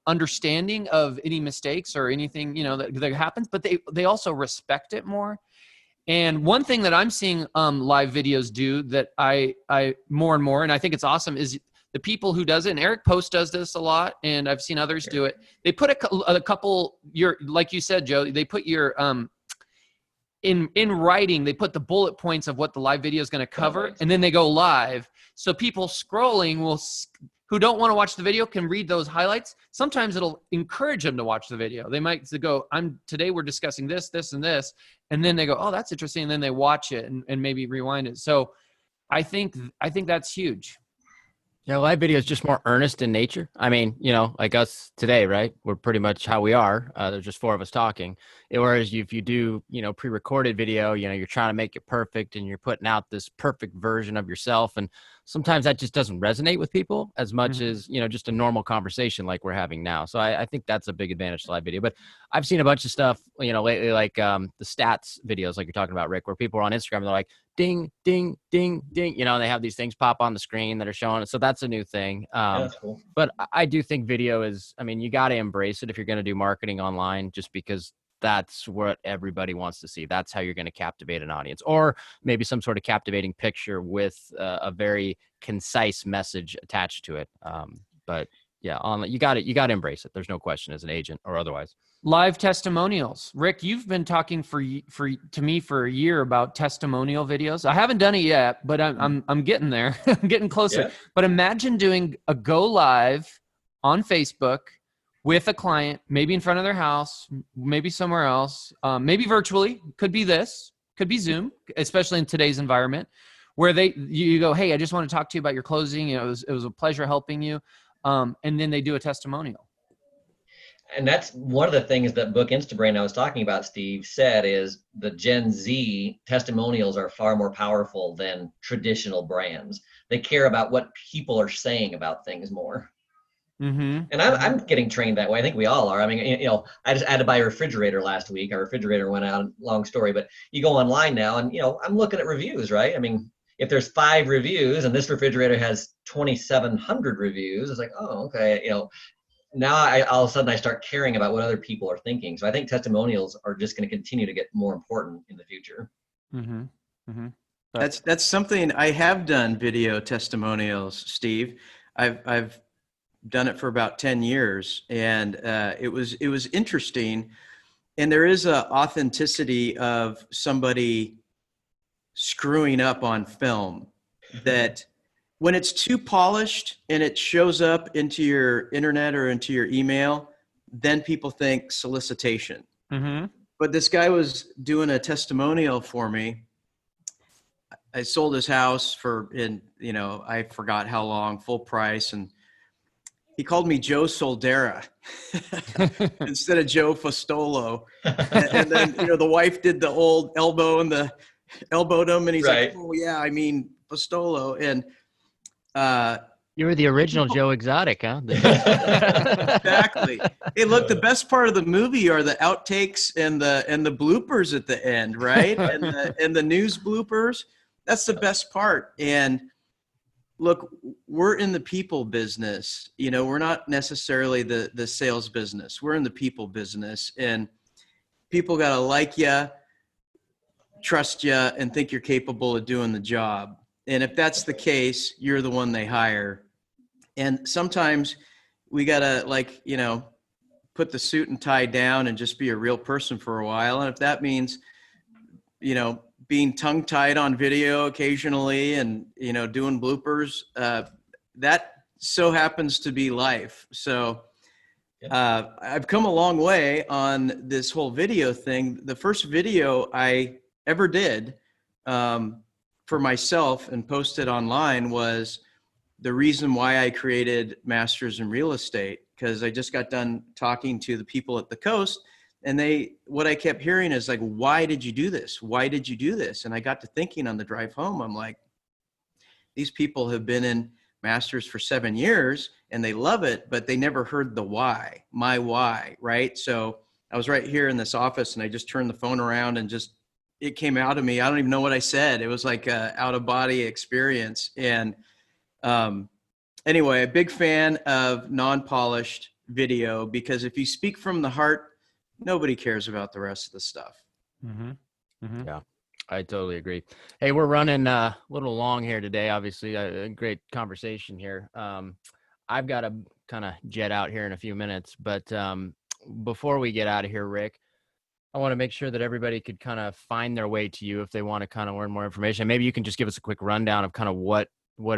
S3: understanding of any mistakes or anything that happens, but they also respect it more. And one thing that I'm seeing live videos do that I more and more, and I think it's awesome, is the people who does it. And Eric Post does this a lot, and I've seen others do it. They put a couple. Like you said, Joe. They put your in writing. They put the bullet points of what the live video is going to cover, and then they go live. So people scrolling who don't want to watch the video can read those highlights. Sometimes it'll encourage them to watch the video. They might go, today we're discussing this, this, and this. And then they go, oh, that's interesting. And then they watch it and maybe rewind it. So I think that's huge.
S5: Yeah, live video is just more earnest in nature. I mean, like us today, right? We're pretty much how we are. There's just 4 of us talking. Whereas if you do, pre-recorded video, you're trying to make it perfect and you're putting out this perfect version of yourself. And sometimes that just doesn't resonate with people as much as, just a normal conversation like we're having now. So I think that's a big advantage to live video. But I've seen a bunch of stuff, lately, like the stats videos, like you're talking about, Rick, where people are on Instagram and they're like, ding, ding, ding, ding. They have these things pop on the screen that are showing it. So that's a new thing.
S4: That's cool.
S5: But I do think video is, you got to embrace it if you're going to do marketing online, just because that's what everybody wants to see. That's how you're going to captivate an audience, or maybe some sort of captivating picture with a very concise message attached to it. But yeah, you got to embrace it. There's no question, as an agent or otherwise.
S3: Live testimonials. Rick, you've been talking to me for a year about testimonial videos. I haven't done it yet, but I'm getting there. I'm getting closer. Yeah. But imagine doing a go live on Facebook with a client, maybe in front of their house, maybe somewhere else, maybe virtually. Could be this, could be Zoom, especially in today's environment, where you go, hey, I just want to talk to you about your closing. It was a pleasure helping you. And then they do a testimonial.
S4: And that's one of the things that book Instabrain I was talking about, Steve, said is the Gen Z testimonials are far more powerful than traditional brands. They care about what people are saying about things more.
S3: Mm-hmm.
S4: And I'm getting trained that way. I think we all are. I mean, you know, I just had to buy a refrigerator last week. Our refrigerator went out, long story, but you go online now and, you know, I'm looking at reviews, right? I mean, if there's 5 reviews and this refrigerator has 2,700 reviews, it's like, oh, okay. You know, now all of a sudden I start caring about what other people are thinking. So I think testimonials are just going to continue to get more important in the future.
S3: Mm-hmm. Mm-hmm.
S2: That's something I have done, video testimonials, Steve. I've done it for about 10 years, and it was interesting. And there is a authenticity of somebody screwing up on film that when it's too polished and it shows up into your internet or into your email, then people think solicitation.
S3: Mm-hmm.
S2: But this guy was doing a testimonial for me. I sold his house for, I forgot how long, full price. And he called me Joe Soldera instead of Joe Fostolo. And then, the wife did the old elbow and the elbowed him. And he's
S4: Right.
S2: like, oh yeah, I mean, Fostolo. And,
S1: You were the original Joe Exotic, huh?
S2: exactly. Hey, look, the best part of the movie are the outtakes and the bloopers at the end, right? And the news bloopers. That's the best part. And look, we're in the people business. We're not necessarily the sales business. We're in the people business, and people got to like you, trust you, and think you're capable of doing the job. And if that's the case, you're the one they hire. And sometimes we got to put the suit and tie down and just be a real person for a while. And if that means, being tongue tied on video occasionally and, doing bloopers, that so happens to be life. So I've come a long way on this whole video thing. The first video I ever did for myself and posted online was the reason why I created Masters in Real Estate, because I just got done talking to the people at the Coast, and what I kept hearing is like, why did you do this? Why did you do this? And I got to thinking on the drive home, I'm like, these people have been in Masters for 7 years and they love it, but they never heard the why, my why, right? So I was right here in this office and I just turned the phone around and it came out of me. I don't even know what I said. It was like a out of body experience. And anyway, a big fan of non-polished video, because if you speak from the heart, nobody cares about the rest of the stuff.
S3: Mm-hmm. Mm-hmm.
S1: Yeah, I totally agree. Hey, we're running a little long here today. Obviously, a great conversation here. I've got to kind of jet out here in a few minutes, but before we get out of here, Rick, I want to make sure that everybody could kind of find their way to you if they want to kind of learn more information. Maybe you can just give us a quick rundown of kind of what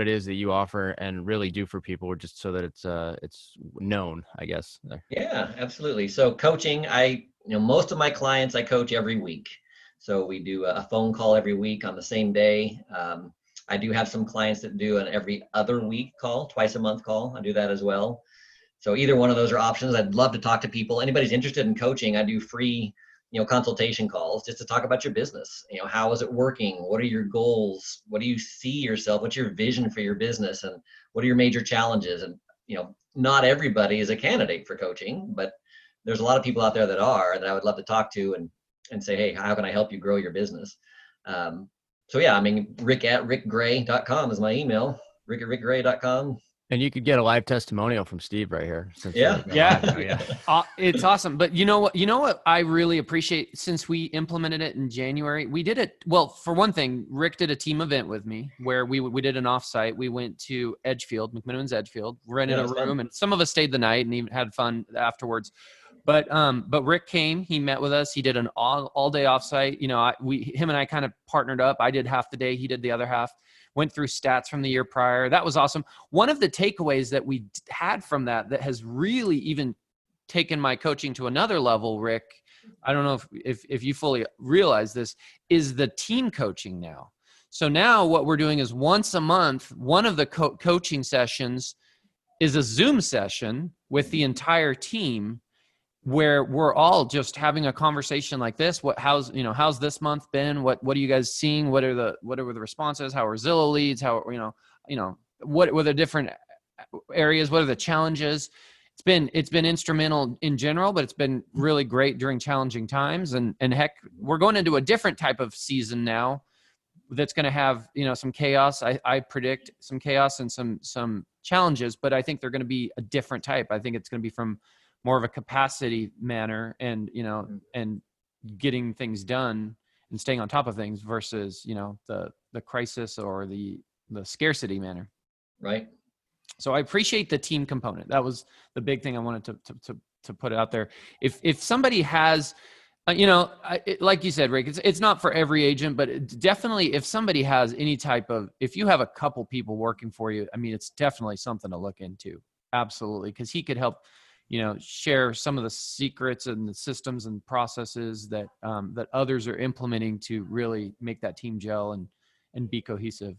S1: it is that you offer and really do for people, just so that it's known, I guess.
S4: Yeah, absolutely. So coaching, most of my clients I coach every week. So we do a phone call every week on the same day. I do have some clients that do an every other week call, twice a month call. I do that as well. So either one of those are options. I'd love to talk to people. Anybody's interested in coaching, I do free consultation calls just to talk about your business. How is it working? What are your goals? What do you see yourself? What's your vision for your business? And what are your major challenges? And, not everybody is a candidate for coaching, but there's a lot of people out there that I would love to talk to and say, hey, how can I help you grow your business? So yeah, rick@rickgray.com is my email, rick@rickgray.com.
S1: And you could get a live testimonial from Steve right here.
S3: Yeah. It's awesome. But you know what I really appreciate, since we implemented it in January, we did it. Well, for one thing, Rick did a team event with me where we did an offsite. We went to Edgefield, McMenamins Edgefield, rented a room, and some of us stayed the night and even had fun afterwards. But Rick came, he met with us. He did an all day offsite. Him and I kind of partnered up. I did half the day. He did the other half. Went through stats from the year prior. That was awesome. One of the takeaways that we had from that has really even taken my coaching to another level, Rick, I don't know if you fully realize this, is the team coaching now. So now what we're doing is once a month, one of the coaching sessions is a Zoom session with the entire team. where we're all just having a conversation like this. How's this month been? What are you guys seeing? What are the responses? How are Zillow leads? How, what were the different areas? What are the challenges? It's been instrumental in general, but it's been really great during challenging times. And heck, we're going into a different type of season now that's going to have, some chaos. I predict some chaos and some challenges, but I think they're going to be a different type. I think it's going to be from more of a capacity manner and, and getting things done and staying on top of things versus, the crisis or the scarcity manner.
S4: Right.
S3: So I appreciate the team component. That was the big thing I wanted to put out there. If somebody has, like you said, Rick, it's not for every agent, but definitely if somebody has any type of, if you have a couple people working for you, I mean, it's definitely something to look into. Absolutely. Because he could help, share some of the secrets and the systems and processes that that others are implementing to really make that team gel and be cohesive.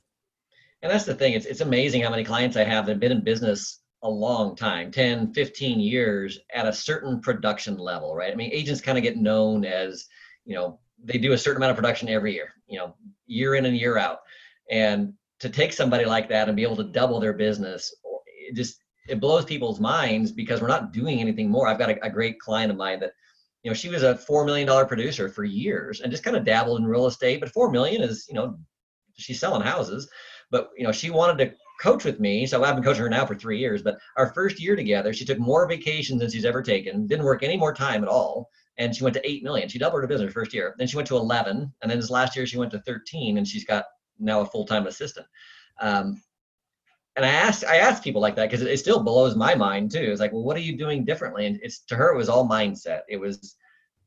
S4: And that's the thing. It's amazing how many clients I have that have been in business a long time, 10, 15 years at a certain production level, right? I mean, agents kind of get known as, they do a certain amount of production every year, year in and year out. And to take somebody like that and be able to double their business, it blows people's minds because we're not doing anything more. I've got a great client of mine that, she was a $4 million producer for years and just kind of dabbled in real estate, but 4 million is, she's selling houses, but, she wanted to coach with me. So I've been coaching her now for 3 years, but our first year together, she took more vacations than she's ever taken, didn't work any more time at all. And she went to 8 million. She doubled her business first year. Then she went to 11. And then this last year she went to 13 and she's got now a full-time assistant. And I asked people like that because it still blows my mind too. It's like, well, what are you doing differently? And to her, it was all mindset. It was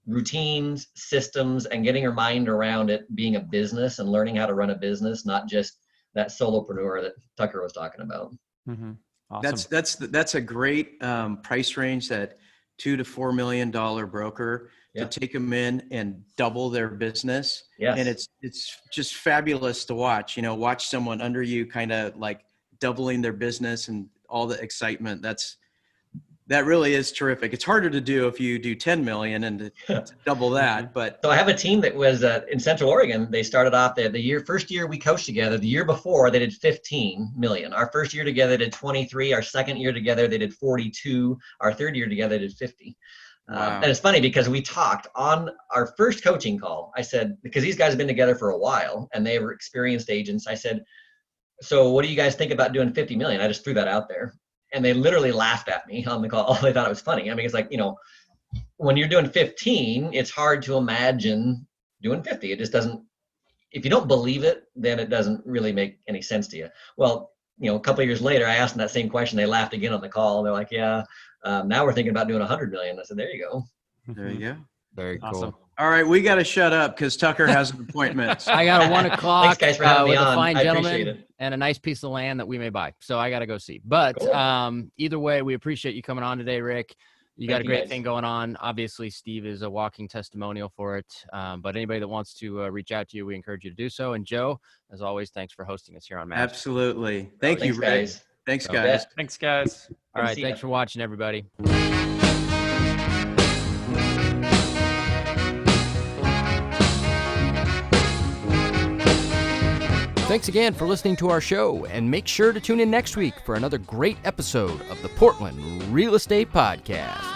S4: routines, systems, and getting her mind around it being a business and learning how to run a business, not just that solopreneur that Tucker was talking about.
S3: Mm-hmm. Awesome.
S2: That's a great price range, that $2 to $4 million broker to take them in and double their business.
S4: Yes.
S2: And it's just fabulous to watch, watch someone under you kind of like doubling their business and all the excitement. That really is terrific. It's harder to do if you do 10 million and to double that. But
S4: so I have a team that was in Central Oregon. They started off first year we coached together. The year before they did 15 million. Our first year together they did 23. Our second year together they did 42. Our third year together they did 50. Wow. And it's funny because we talked on our first coaching call. I said, because these guys have been together for a while and they were experienced agents. I said, so what do you guys think about doing 50 million? I just threw that out there. And they literally laughed at me on the call. They thought it was funny. I mean, it's like, when you're doing 15, it's hard to imagine doing 50. It just doesn't, if you don't believe it, then it doesn't really make any sense to you. Well, a couple of years later, I asked them that same question. They laughed again on the call. They're like, yeah, now we're thinking about doing 100 million. I said, there you go.
S2: There you go.
S5: Very cool.
S3: Awesome.
S2: All right, we got to shut up because Tucker has an appointment.
S5: I got a 1 o'clock
S4: Thanks, guys, for having
S5: with
S4: me
S5: a
S4: on.
S5: fine
S4: I
S5: gentleman
S4: appreciate it.
S5: and a nice piece of land that we may buy. So I got to go see. But
S4: Cool.
S5: Either way, we appreciate you coming on today, Rick. You got a great
S4: guys.
S5: thing going on. Obviously, Steve is a walking testimonial for it. But anybody that wants to reach out to you, we encourage you to do so. And Joe, as always, thanks for hosting us here on Master.
S2: Absolutely. Thank you,
S4: Thanks,
S2: Rick.
S4: guys.
S2: Thanks,
S5: So,
S2: guys.
S3: Thanks, guys.
S5: All right,
S4: See
S5: thanks
S4: ya.
S5: for watching, everybody. Thanks again for listening to our show, and make sure to tune in next week for another great episode of the Portland Real Estate Podcast.